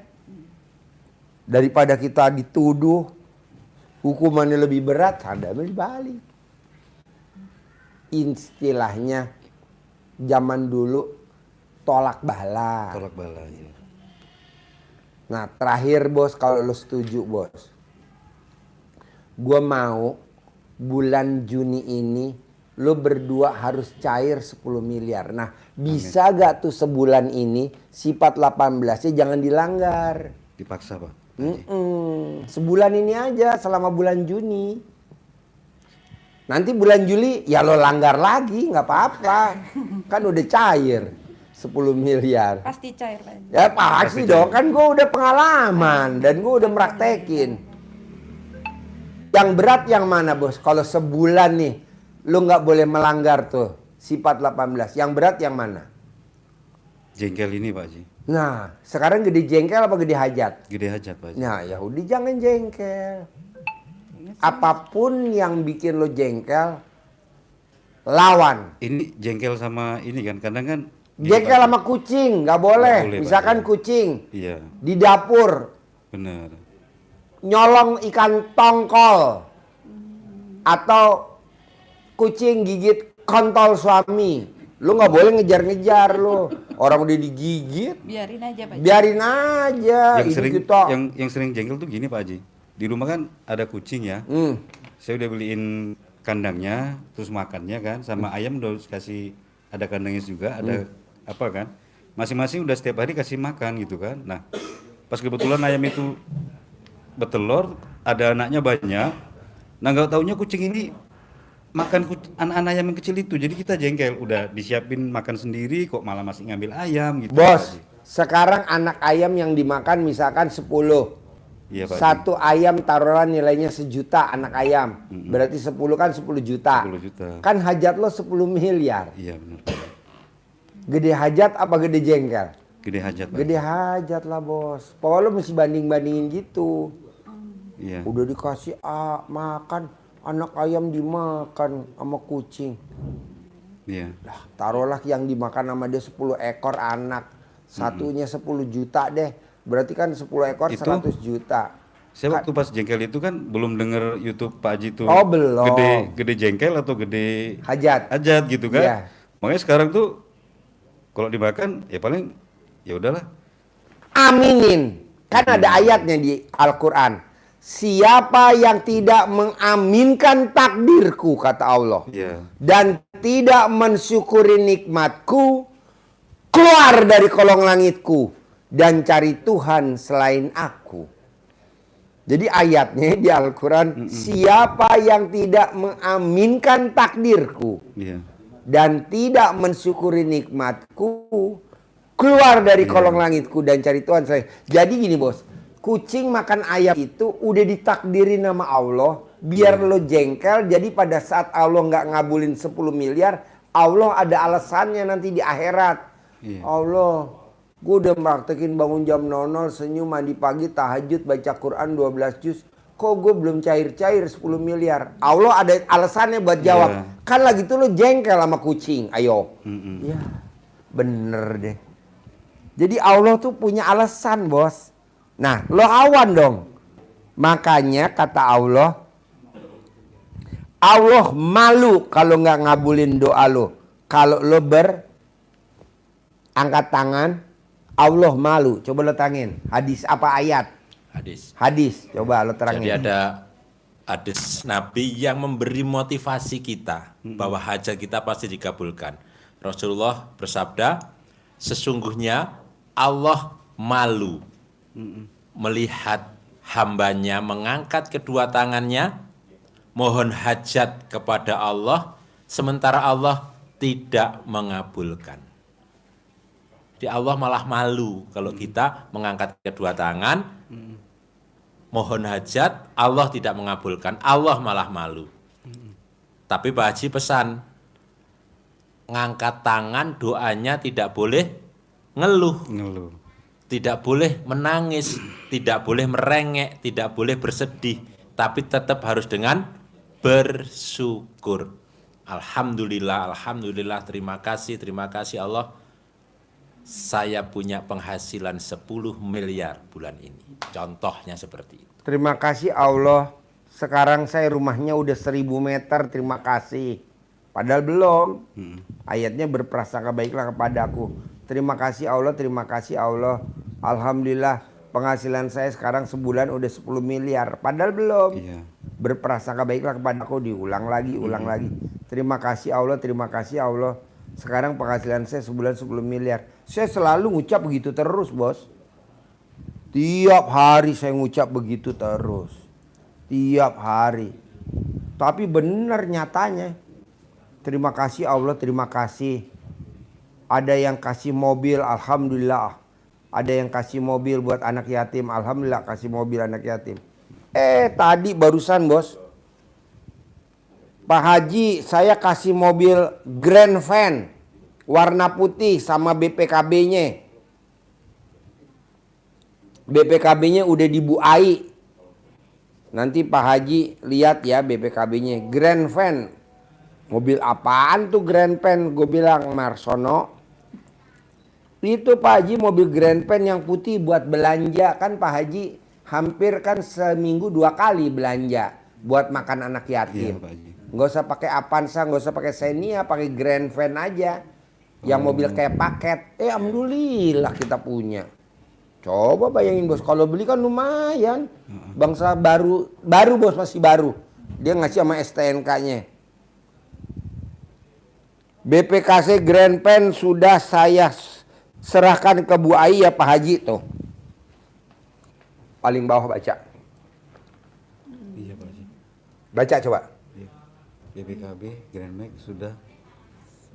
Daripada kita dituduh hukumannya lebih berat, cadangnya dibalik. Istilahnya zaman dulu tolak bala. Tolak bala. Ya. Nah terakhir bos, kalau lo setuju bos, gue mau bulan Juni ini lo berdua harus cair 10 miliar. Nah bisa gak tuh sebulan ini sifat 18-nya jangan dilanggar. Dipaksa Pak. Sebulan ini aja selama bulan Juni. Nanti bulan Juli ya lo langgar lagi nggak apa-apa. Kan udah cair 10 miliar. Pasti cair Pak Haji. Ya pasti dong, kan gue udah pengalaman dan gue udah meraktekin. Yang berat yang mana bos? Kalau sebulan nih lu nggak boleh melanggar tuh sifat 18. Yang berat yang mana? Jengkel ini Pak Haji. Nah sekarang gede jengkel apa gede hajat? Gede hajat Pak Haji. Nah ya udah jangan jengkel. Apapun yang bikin lo jengkel, lawan. Ini jengkel sama ini kan, kadang kan gini, Jengkel Pak, sama kucing nggak boleh. Nggak boleh, Misalkan Pak. kucing Iya, di dapur benar. nyolong ikan tongkol atau kucing gigit kontol suami, lu nggak boleh ngejar-ngejar lu. Orang udah digigit, Biarin aja Pak Haji. biarin aja. Yang Itu sering kita. yang sering jengkel tuh gini Pak Haji. Di rumah kan ada kucing ya. Saya udah beliin kandangnya, terus makannya kan, sama ayam udah kasih, ada kandangnya juga, ada apa kan. Masing-masing udah setiap hari kasih makan gitu kan. Nah, pas kebetulan ayam itu bertelur, ada anaknya banyak. Nah, nggak taunya kucing ini makan anak-anak ayam yang kecil itu. Jadi kita jengkel, udah disiapin makan sendiri kok malah masih ngambil ayam gitu. Pak Bos, Haji. sekarang anak ayam yang dimakan misalkan 10. Iya, Pak Haji. Satu ayam taruhlah nilainya 1 juta anak ayam. Berarti 10 kan 10 juta. 10 juta. Kan hajat lo 10 miliar. Iya benar. Gede hajat apa gede jengkel? Gede hajat Pak. Gede hajat lah bos. Pokoknya lo mesti banding-bandingin gitu. Iya. Udah dikasih makan, anak ayam dimakan sama kucing. Iya. Lah, taruhlah yang dimakan sama dia 10 ekor anak. Satunya 10 juta deh. Berarti kan 10 ekor Itu 100 juta. Saya waktu pas jengkel itu kan belum denger YouTube Pak Haji tuh. Oh, belum. Gede jengkel atau gede Hajat. hajat gitu kan. Iya. Makanya sekarang tuh kalau dimakan ya paling ya udahlah. Aminin. Kan ada ayatnya di Al-Quran. Siapa yang tidak mengaminkan takdirku, kata Allah. Iya. Dan tidak mensyukuri nikmatku, keluar dari kolong langitku. Dan cari Tuhan selain aku. Jadi ayatnya di Al-Quran. Siapa yang tidak mengaminkan takdirku. Iya. Dan tidak mensyukuri nikmatku, keluar dari kolong langitku dan cari Tuhan selain. Jadi gini bos, kucing makan ayam itu udah ditakdirin nama Allah biar lo jengkel. Jadi pada saat Allah nggak ngabulin 10 miliar, Allah ada alasannya nanti di akhirat. Iya. Allah, gue udah praktekin bangun jam 00, senyum, mandi pagi, tahajud, baca Quran 12 juz. Kok gue belum cair-cair 10 miliar? Allah ada alasannya buat jawab. Iya. Kan lagi tuh lo jengkel sama kucing. Ayo. Mm-mm. Ya, bener deh. Jadi Allah tuh punya alasan bos. Nah, lo awan dong. Makanya kata Allah, Allah malu kalau nggak ngabulin doa lo. Kalau lo angkat tangan, Allah malu. Coba lo tangin. Hadis apa ayat? Hadis. Hadis. Coba lo terangin. Jadi ada hadis Nabi yang memberi motivasi kita bahwa hajat kita pasti dikabulkan. Rasulullah bersabda, sesungguhnya Allah malu melihat hambanya mengangkat kedua tangannya mohon hajat kepada Allah sementara Allah tidak mengabulkan. Di Allah malah malu kalau kita mengangkat kedua tangan mohon hajat, Allah tidak mengabulkan, Allah malah malu. Tapi Pak Haji pesan, ngangkat tangan doanya tidak boleh ngeluh, tidak boleh menangis, tidak boleh merengek, tidak boleh bersedih, tapi tetap harus dengan bersyukur. Alhamdulillah, alhamdulillah, terima kasih Allah. Saya punya penghasilan 10 miliar bulan ini. Contohnya seperti itu. Terima kasih Allah. Sekarang saya rumahnya udah 1000 meter. Terima kasih. Padahal belum. Ayatnya berprasangka baiklah kepadaku. Terima kasih Allah, terima kasih Allah. Alhamdulillah penghasilan saya sekarang sebulan udah 10 miliar. Padahal belum. Iya. Berprasangka baiklah kepadaku. Diulang lagi, ulang lagi. Terima kasih Allah, terima kasih Allah. Sekarang penghasilan saya sebulan 10 miliar. Saya selalu ngucap begitu terus, bos. Tiap hari saya ngucap begitu terus. Tiap hari. Tapi benar nyatanya. Terima kasih Allah, terima kasih. Ada yang kasih mobil, alhamdulillah. Ada yang kasih mobil buat anak yatim, alhamdulillah kasih mobil anak yatim. Tadi barusan bos, Pak Haji saya kasih mobil Grand Van warna putih sama BPKB-nya. BPKB-nya udah dibuai. Nanti Pak Haji lihat ya BPKB-nya. Grand Van. Mobil apaan tuh Grand Van? Gue bilang Marsono. Itu Pak Haji mobil Grand Van yang putih buat belanja. Kan Pak Haji hampir kan seminggu 2 kali belanja. Buat makan anak yatim. Iya, Pak Haji. Nggak usah pakai Avanza, nggak usah pakai Xenia, pakai Grand Van aja. Yang mobil kayak paket. Alhamdulillah kita punya. Coba bayangin bos, kalau beli kan lumayan. Bangsa baru bos, masih baru. Dia ngasih sama STNK-nya. BPKC Grand Pen sudah saya serahkan ke Bu Ai ya Pak Haji tuh. Paling bawah baca. Iya Pak Haji. Baca coba. Iya. BPKB Grand Max sudah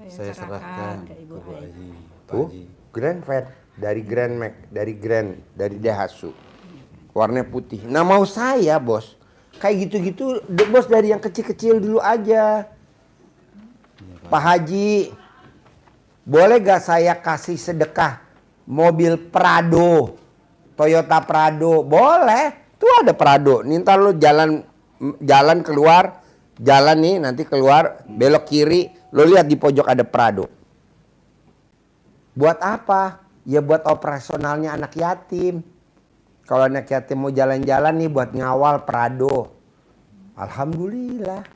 saya serahkan ke Bu Haji. Pak Tuh, Haji. Grand Pen dari Grand Max, dari Daihatsu. Warna putih. Nah mau saya bos, kayak gitu-gitu bos dari yang kecil-kecil dulu aja. Pak Haji, boleh gak saya kasih sedekah mobil Prado, Toyota Prado? Boleh, tuh ada Prado. Nih ntar lu jalan keluar, jalan nih nanti keluar, belok kiri, lo lihat di pojok ada Prado. Buat apa? Ya buat operasionalnya anak yatim. Kalau anak yatim mau jalan-jalan nih buat ngawal Prado. Alhamdulillah.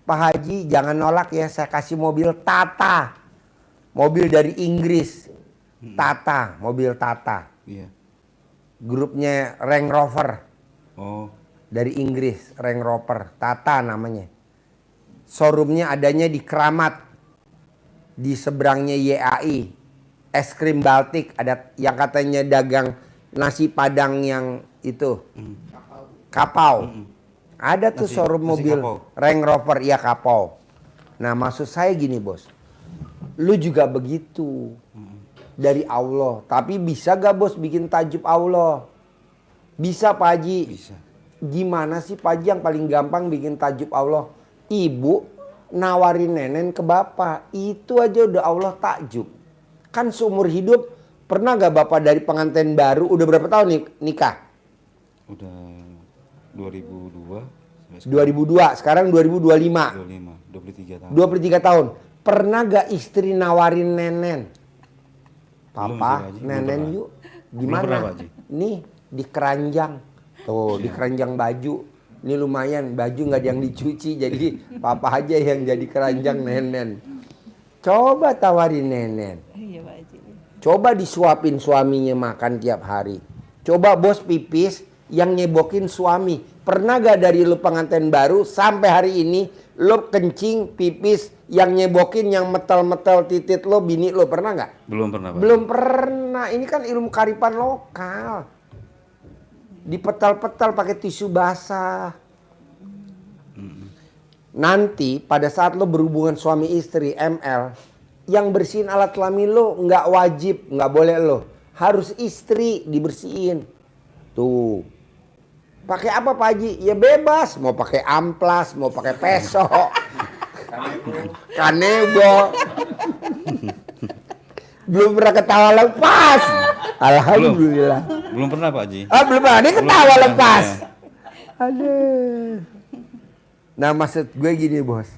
Pak Haji jangan nolak ya, saya kasih mobil Tata. Mobil dari Inggris. Tata, mobil Tata. Iya. Grupnya Range Rover. Oh. Dari Inggris, Range Rover. Tata namanya. Showroomnya adanya di Keramat. Di seberangnya YAI. Es krim Baltik. Ada yang katanya dagang nasi padang yang itu. Kapau. Ada tuh showroom mobil kapau. Range Rover, iya kapau. Nah maksud saya gini bos, lu juga begitu dari Allah. Tapi bisa gak bos bikin tajub Allah? Bisa Pak Haji. Bisa. Gimana sih Pak Haji yang paling gampang bikin tajub Allah? Ibu nawarin nenen ke bapak, itu aja udah Allah takjub. Kan seumur hidup pernah gak bapak dari pengantin baru, udah berapa tahun nih nikah? Udah 2002 2002, sekarang 2025. 23 tahun. 23 tahun. Pernah gak istri nawarin nenen? Belum sih, Papa, Pak Haji. Belum nenen pernah. yuk. Belum Gimana? pernah, Pak Haji. Nih di keranjang. Tuh, di keranjang baju. Ini lumayan, baju nggak ada yang dicuci. Jadi papa aja yang jadi keranjang nenen. Coba tawarin nenen. Iya Pak Haji. Coba disuapin suaminya makan tiap hari. Coba bos pipis yang nyebokin suami. Pernah gak dari lu pengantin baru sampai hari ini lu kencing pipis yang nyebokin, yang metel-metel titit lo, bini lo, pernah gak? Belum pernah, Pak. Belum pernah. Ini kan ilmu kearifan lokal. Dipetal-petal pakai tisu basah. Nanti pada saat lo berhubungan suami istri ML, yang bersihin alat kelamin lo nggak wajib, nggak boleh lo. Harus istri dibersihin. Tuh. Pakai apa Pak Haji? Ya bebas, mau pakai amplas, mau pakai peso. Kanebo. Belum pernah ketawa lepas. Alhamdulillah. Belum pernah Pak Haji. Belum pernah. Dia ketawa pernah, lepas. ya. Aduh. Nah maksud gue gini bos.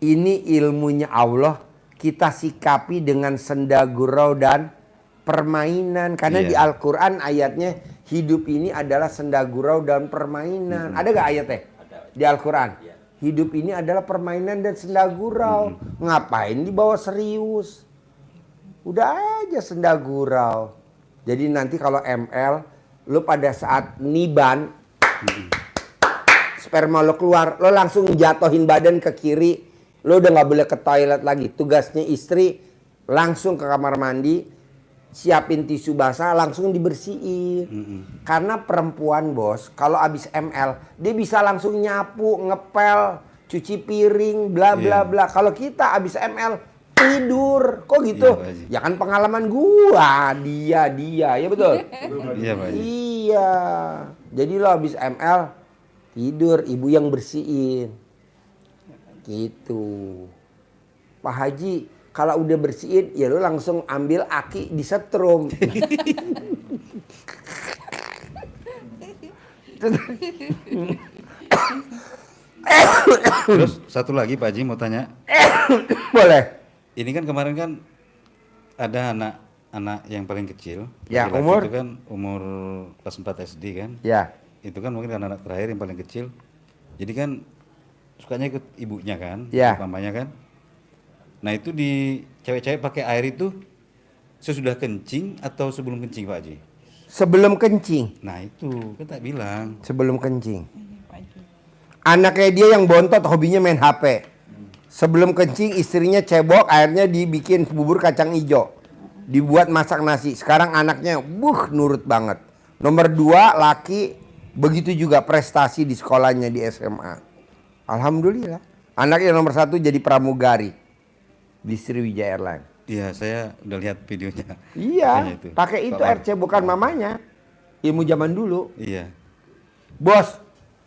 Ini ilmunya Allah, kita sikapi dengan senda gurau dan permainan. Karena Iya. di Al-Quran ayatnya hidup ini adalah senda gurau dan permainan. Ada gak ayatnya? Di Al-Quran. Hidup ini adalah permainan dan senda gurau. Ngapain dibawa serius? Udah aja senda gurau. Jadi nanti kalau ML, lu pada saat niban, sperma lo keluar, lo langsung jatohin badan ke kiri. Lo udah gak boleh ke toilet lagi. Tugasnya istri langsung ke kamar mandi, siapin tisu basah, langsung dibersihin. Karena perempuan bos, kalau abis ML, dia bisa langsung nyapu, ngepel, cuci piring, bla bla Iya. bla. Kalau kita abis ML, tidur. Kok gitu? Iya, Pak Haji. Ya kan pengalaman gua, dia, ya betul? Iya Pak Haji. Iya. Jadi lo habis ML tidur, ibu yang bersihin. Gitu. Pak Haji, kalau udah bersihin ya lo langsung ambil aki disetrum. Terus satu lagi Pak Haji mau tanya. Boleh. Ini kan kemarin kan ada anak yang paling kecil. Ya, laki-laki umur? itu kan umur kelas 4 SD kan. Ya. Itu kan mungkin anak terakhir yang paling kecil. Jadi kan sukanya ikut ibunya kan, Ya. ikut mamanya kan. Nah itu di cewek-cewek pakai air itu sesudah kencing atau sebelum kencing Pak Haji? Sebelum kencing. Nah itu kan tak bilang. Sebelum kencing. Ini Pak Haji. Anaknya dia yang bontot hobinya main HP. Sebelum kencing istrinya cebok, airnya dibikin bubur kacang hijau. Dibuat masak nasi. Sekarang anaknya nurut banget. Nomor 2 laki begitu juga prestasi di sekolahnya di SMA. Alhamdulillah. Anaknya nomor 1 jadi pramugari di Sriwijaya Airlines. Iya saya udah lihat videonya. Iya, Makanya itu. pakai itu Pak- RC bukan mamanya. Ilmu zaman dulu. Iya. Bos,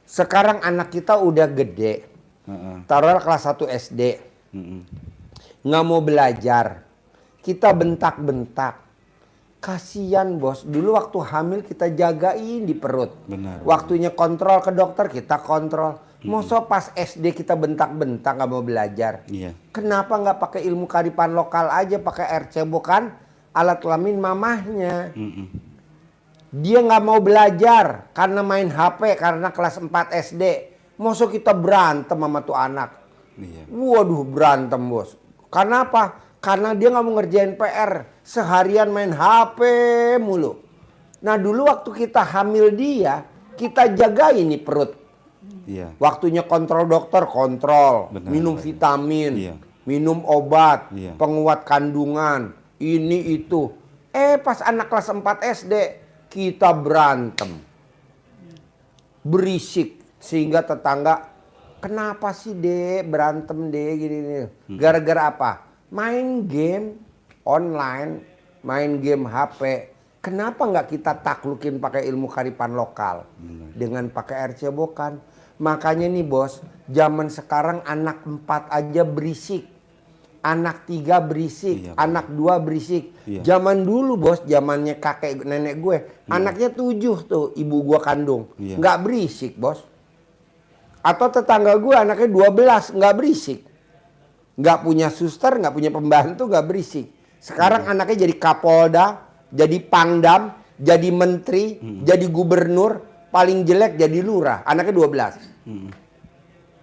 sekarang anak kita udah gede. Heeh. Taruhlah kelas 1 SD. Mm-mm. Nggak mau belajar. Kita bentak-bentak. Kasian bos, dulu waktu hamil kita jagain di perut. Benar. Waktunya kontrol ke dokter kita kontrol. Masa pas SD kita bentak-bentak nggak mau belajar. Iya. Kenapa nggak pakai ilmu kearifan lokal aja, pakai air cebokan alat kelamin mamahnya. Mm-mm. Dia nggak mau belajar karena main HP karena kelas 4 SD. Masa kita berantem sama tuh anak. Iya. Waduh berantem bos. Karena apa? Karena dia nggak mau ngerjain PR. Seharian main HP mulu. Nah dulu waktu kita hamil dia, kita jagain nih perut. Iya. Waktunya kontrol dokter, kontrol. Benar, Minum Pak. vitamin, Iya. minum obat, Iya. penguat kandungan, ini itu. Pas anak kelas 4 SD, kita berantem. Berisik. Sehingga tetangga, kenapa sih dek berantem dek gini. Gara-gara apa? Main game online, main game HP. Kenapa nggak kita taklukin pakai ilmu kearifan lokal? Dengan pakai air cebokan. Makanya nih bos, zaman sekarang anak 4 aja berisik. Anak 3 berisik, Iya, Pak. anak 2 berisik. Iya. Zaman dulu bos, zamannya kakek nenek gue, anaknya 7 tuh ibu gue kandung. Iya. Nggak berisik bos. Atau tetangga gue anaknya 12, nggak berisik. Nggak punya suster, nggak punya pembantu, nggak berisik. Sekarang anaknya jadi kapolda, jadi pangdam, jadi menteri, jadi gubernur, paling jelek jadi lurah. Anaknya 12.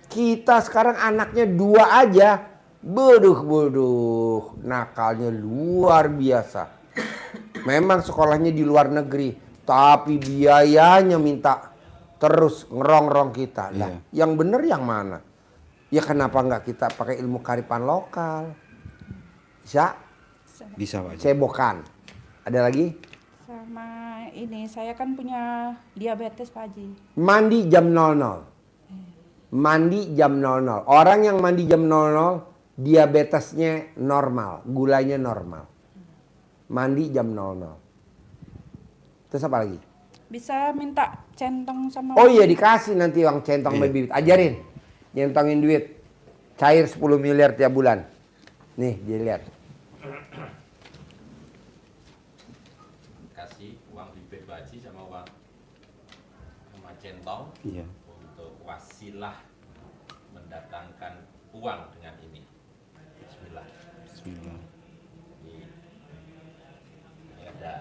Kita sekarang anaknya 2 aja. Bodoh, nakalnya luar biasa. Memang sekolahnya di luar negeri, tapi biayanya minta terus ngerongrong kita. Lah, Iya. yang bener yang mana? Ya kenapa nggak kita pakai ilmu kearifan lokal? Bisa Bisa Pak Haji. cebokan. Ada lagi? Sama ini, saya kan punya diabetes Pak Haji. Mandi jam 00. Mandi jam 00. Orang yang mandi jam 00 diabetesnya normal, gulanya normal. Mandi jam 00. Terus apa lagi? Bisa minta centong sama Oh iya dikasih nanti uang centong Iya. baby bibit. Ajarin. Nyentongin duit. Cair 10 miliar tiap bulan. Nih, dilihat. Kasih uang bibit Pak Haji sama uang sama centong Iya. untuk wasilah mendatangkan uang dengan ini. Bismillah. Bismillah. Ini ada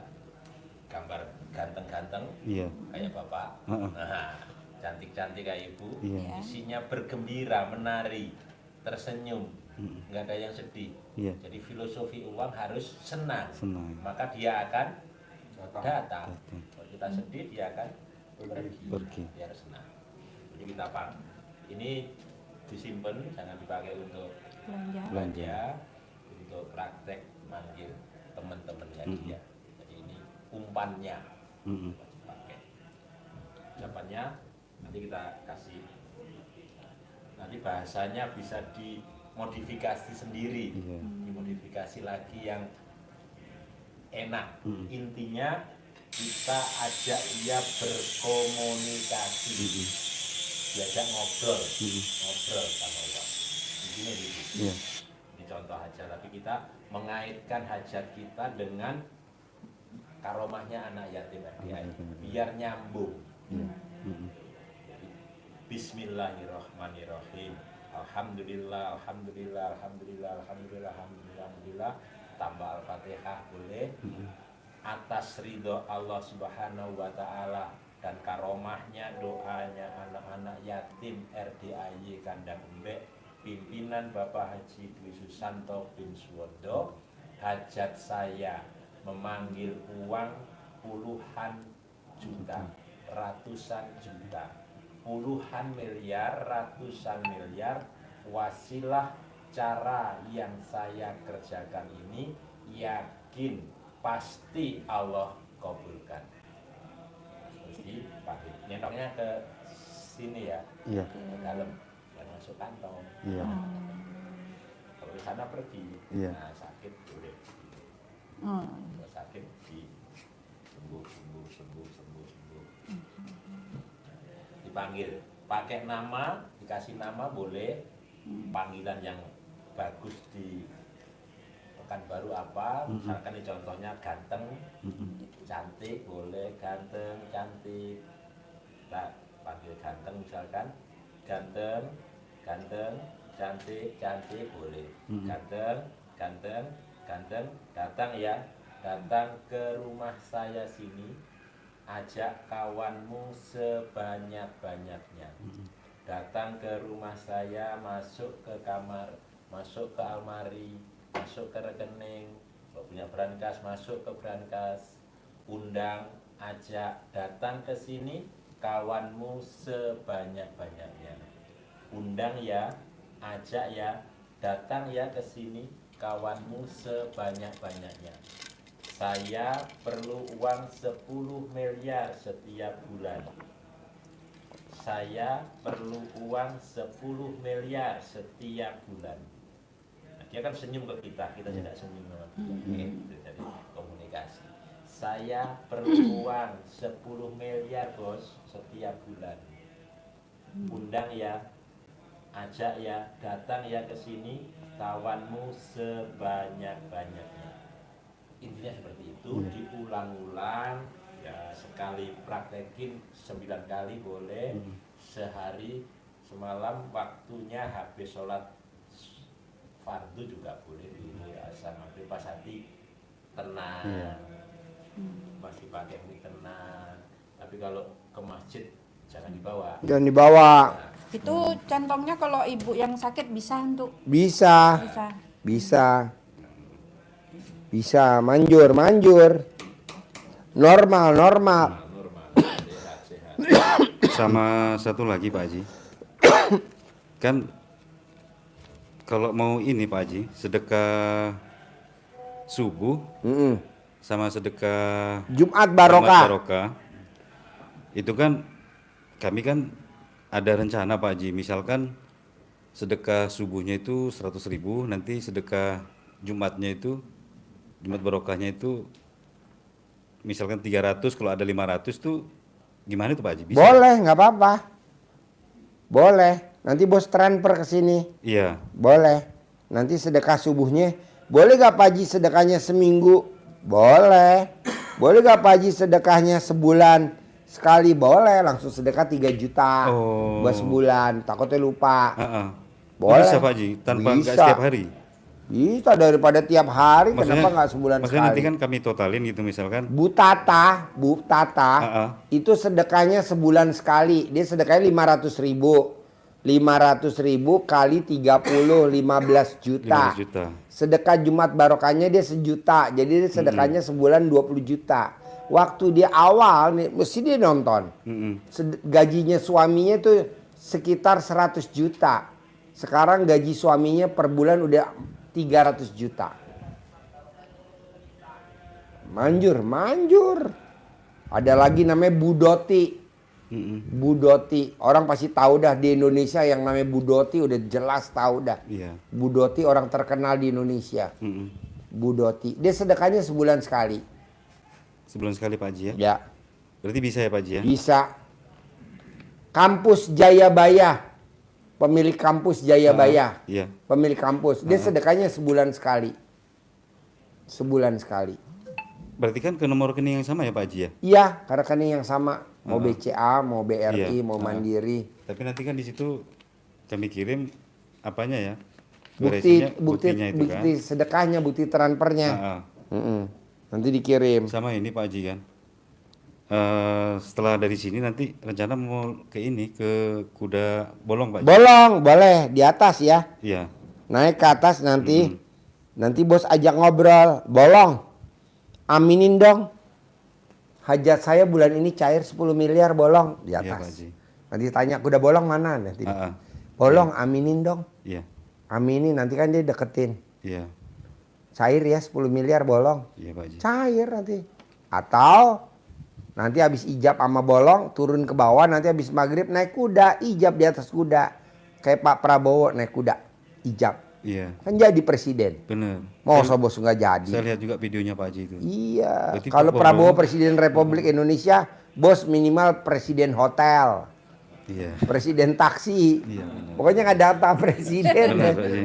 gambar ganteng-ganteng Iya. kayak bapak, Heeh. nah, cantik-cantik kayak ibu, Iya. isinya bergembira, menari, tersenyum, nggak ada yang sedih. Iya. Jadi filosofi uang harus senang, Senang. maka dia akan datang. Datang. Kalau kita sedih dia akan Pergi. biar senang. Jadi kita ini disimpan, jangan dipakai untuk Belanja. belanja, untuk praktek manggil teman-temannya dia. Jadi ini umpannya Mm-mm. pakai. Ucapannya nanti kita kasih. Nanti bahasanya bisa dimodifikasi sendiri, Iya. dimodifikasi lagi yang enak. Intinya kita ajak dia berkomunikasi, diajak ngobrol, ngobrol sama Allah. Intinya gitu. Iya. Ini contoh aja, tapi kita mengaitkan hajat kita dengan karomahnya anak yatim piatu, biar nyambung. Bismillahirrahmanirrahim. Alhamdulillah, alhamdulillah, alhamdulillah, alhamdulillah, alhamdulillah, alhamdulillah. Tambah Al-Fatihah boleh. Atas ridho Allah Subhanahu wa taala dan karomahnya, doanya anak-anak yatim RDAY Kandang Embek, pimpinan Bapak Haji Dwi Susanto bin Suwondo, hajat saya memanggil uang puluhan juta, ratusan juta, puluhan miliar, ratusan miliar. Wasilah cara yang saya kerjakan ini yakin pasti Allah kabulkan. Jadi pakai nyentoknya ke sini ya, Iya. ke dalam, dan masuk kantong. Iya. Kalau di sana pergi, Iya. nah sakit boleh. Kalau sakit di sembuh, sembuh, sembuh, sembuh, sembuh. Dipanggil, pakai nama, dikasih nama boleh, panggilan yang bagus di Pekanbaru apa, misalkan ini contohnya ganteng, cantik boleh, ganteng, cantik. Nah, panggil ganteng misalkan, ganteng, ganteng, cantik, cantik boleh. Ganteng, ganteng, ganteng, datang ya, datang ke rumah saya sini, ajak kawanmu sebanyak-banyaknya. Datang ke rumah saya, masuk ke kamar, masuk ke almari, masuk ke rekening, kalau punya brankas masuk ke brankas, undang, ajak, datang ke sini kawanmu sebanyak-banyaknya. Undang ya, ajak ya, datang ya ke sini kawanmu sebanyak-banyaknya. Saya perlu uang 10 miliar setiap bulan. Saya perlu uang 10 miliar setiap bulan. Dia kan senyum ke kita tidak senyum sama dia. Jadi komunikasi. Saya perlu uang 10 miliar bos setiap bulan. Undang ya, ajak ya, datang ya ke sini kawanmu sebanyak-banyaknya. Intinya seperti itu, diulang-ulang ya, sekali praktekin 9 kali boleh, sehari semalam waktunya habis sholat fardu juga boleh di asar maghrib pas hati tenang, masih pakai mie tenang. Tapi kalau ke masjid jangan dibawa. Jangan dibawa. Itu centongnya kalau ibu yang sakit bisa untuk Bisa, bisa. bisa, manjur, manjur. Normal, normal. Sehat-sehat. Sama satu lagi Pak Haji. Kan kalau mau ini Pak Haji, sedekah subuh Mm-mm. sama sedekah Jumat Jumat barokah. barokah, itu kan kami kan ada rencana Pak Haji, misalkan sedekah subuhnya itu 100.000, nanti sedekah Jumatnya itu, Jumat barokahnya itu misalkan 300, kalau ada 500 tuh gimana tuh Pak Haji? Bisa? Boleh, nggak apa-apa. Boleh. Nanti bos transfer ke sini. Iya. Boleh. Nanti sedekah subuhnya. Boleh gak Pak Haji sedekahnya seminggu? Boleh. Boleh gak Pak Haji sedekahnya sebulan sekali? Boleh. Langsung sedekah 3 juta Oh. buat sebulan. Takutnya lupa. Heeh. Boleh. Bisa Pak Haji, tanpa nggak Bisa. setiap hari. Bisa daripada tiap hari, kenapa nggak sebulan maksudnya nanti sekali? kan kami totalin gitu misalkan. Bu Tata, itu sedekahnya sebulan sekali. Dia sedekahnya 500.000. 500.000 kali 30, 15 juta. 15 juta. Sedekah Jumat Barokahnya dia 1 juta. Jadi dia sedekahnya sebulan 20 juta. Waktu dia awal nih, mesti dia nonton. Gajinya suaminya tuh sekitar 100 juta. Sekarang gaji suaminya per bulan udah 300 juta. Manjur. Ada lagi namanya Bu Doti. Bu Doti, orang pasti tahu dah di Indonesia yang namanya Bu Doti udah jelas tahu dah. Iya. Bu Doti orang terkenal di Indonesia. Bu Doti, dia sedekahnya sebulan sekali. Sebulan sekali Pak Haji ya. Ya, Berarti bisa ya Pak Haji ya. bisa. Kampus Jayabaya, pemilik kampus Jayabaya, Iya. pemilik kampus, dia sedekahnya sebulan sekali. Sebulan sekali. Berarti kan ke nomor rekening yang sama ya Pak Haji ya. Iya, karena kan ini yang sama, mau BCA, mau BRI, Iya. mau Mandiri. Tapi nanti kan di situ kami kirim apanya ya? Bukti buktinya itu kan. bukti sedekahnya, bukti transfernya. Nanti dikirim. Sama ini Pak Haji kan. Setelah dari sini nanti rencana mau ke ini ke Kuda Bolong Pak Haji. Bolong, boleh di atas ya. Iya. Naik ke atas nanti. Nanti bos ajak ngobrol. Bolong. Aminin dong. Hajat saya bulan ini cair 10 miliar bolong di Iya, Pak atas. Haji. Nanti tanya kuda bolong mana nanti. Ah, ah. Bolong aminin dong. Iya. Aminin nanti kan dia deketin. Iya. Cair ya 10 miliar bolong. Iya Pak Haji. Cair nanti. Atau nanti habis ijab sama bolong turun ke bawah, nanti habis maghrib naik kuda, ijab di atas kuda. Kayak Pak Prabowo naik kuda, ijab. Iya. Kan jadi presiden. Bener. Mau bos nggak jadi. Saya lihat juga videonya Pak Haji itu. Iya. Berarti Kalau Pak Prabowo Prabowo- presiden Republik Indonesia, bos minimal presiden hotel, Iya. presiden taksi. Iya, benar. Pokoknya nggak data presiden. Benar Pak Haji.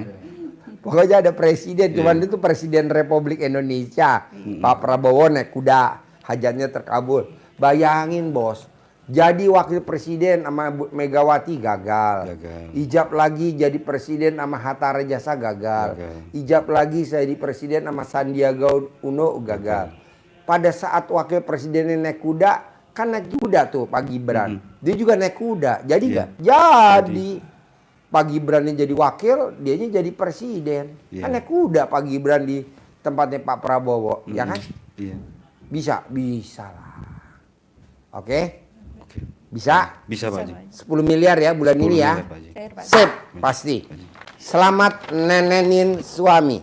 Pokoknya ada presiden, Iya. cuman itu presiden Republik Indonesia. Pak Prabowo naik kuda, hajatnya terkabul. Bayangin bos, jadi wakil presiden sama Megawati gagal. Ijab lagi jadi presiden sama Hatta Rajasa gagal. Ijab lagi jadi presiden sama Sandiaga Uno gagal. Pada saat wakil presidennya naik kuda, kan naik kuda tuh Pak Gibran. Dia juga naik kuda, jadi nggak? Jadi. Pak Gibran jadi wakil, dianya jadi presiden. Kan naik kuda Pak Gibran di tempatnya Pak Prabowo, ya kan? Iya. Bisa lah. Oke? Bisa? Bisa Pak Haji. 10 miliar ya bulan 10 ini ya. miliar, Pak Haji. Cair, Pak. Sip, pasti. Selamat nenenin suami.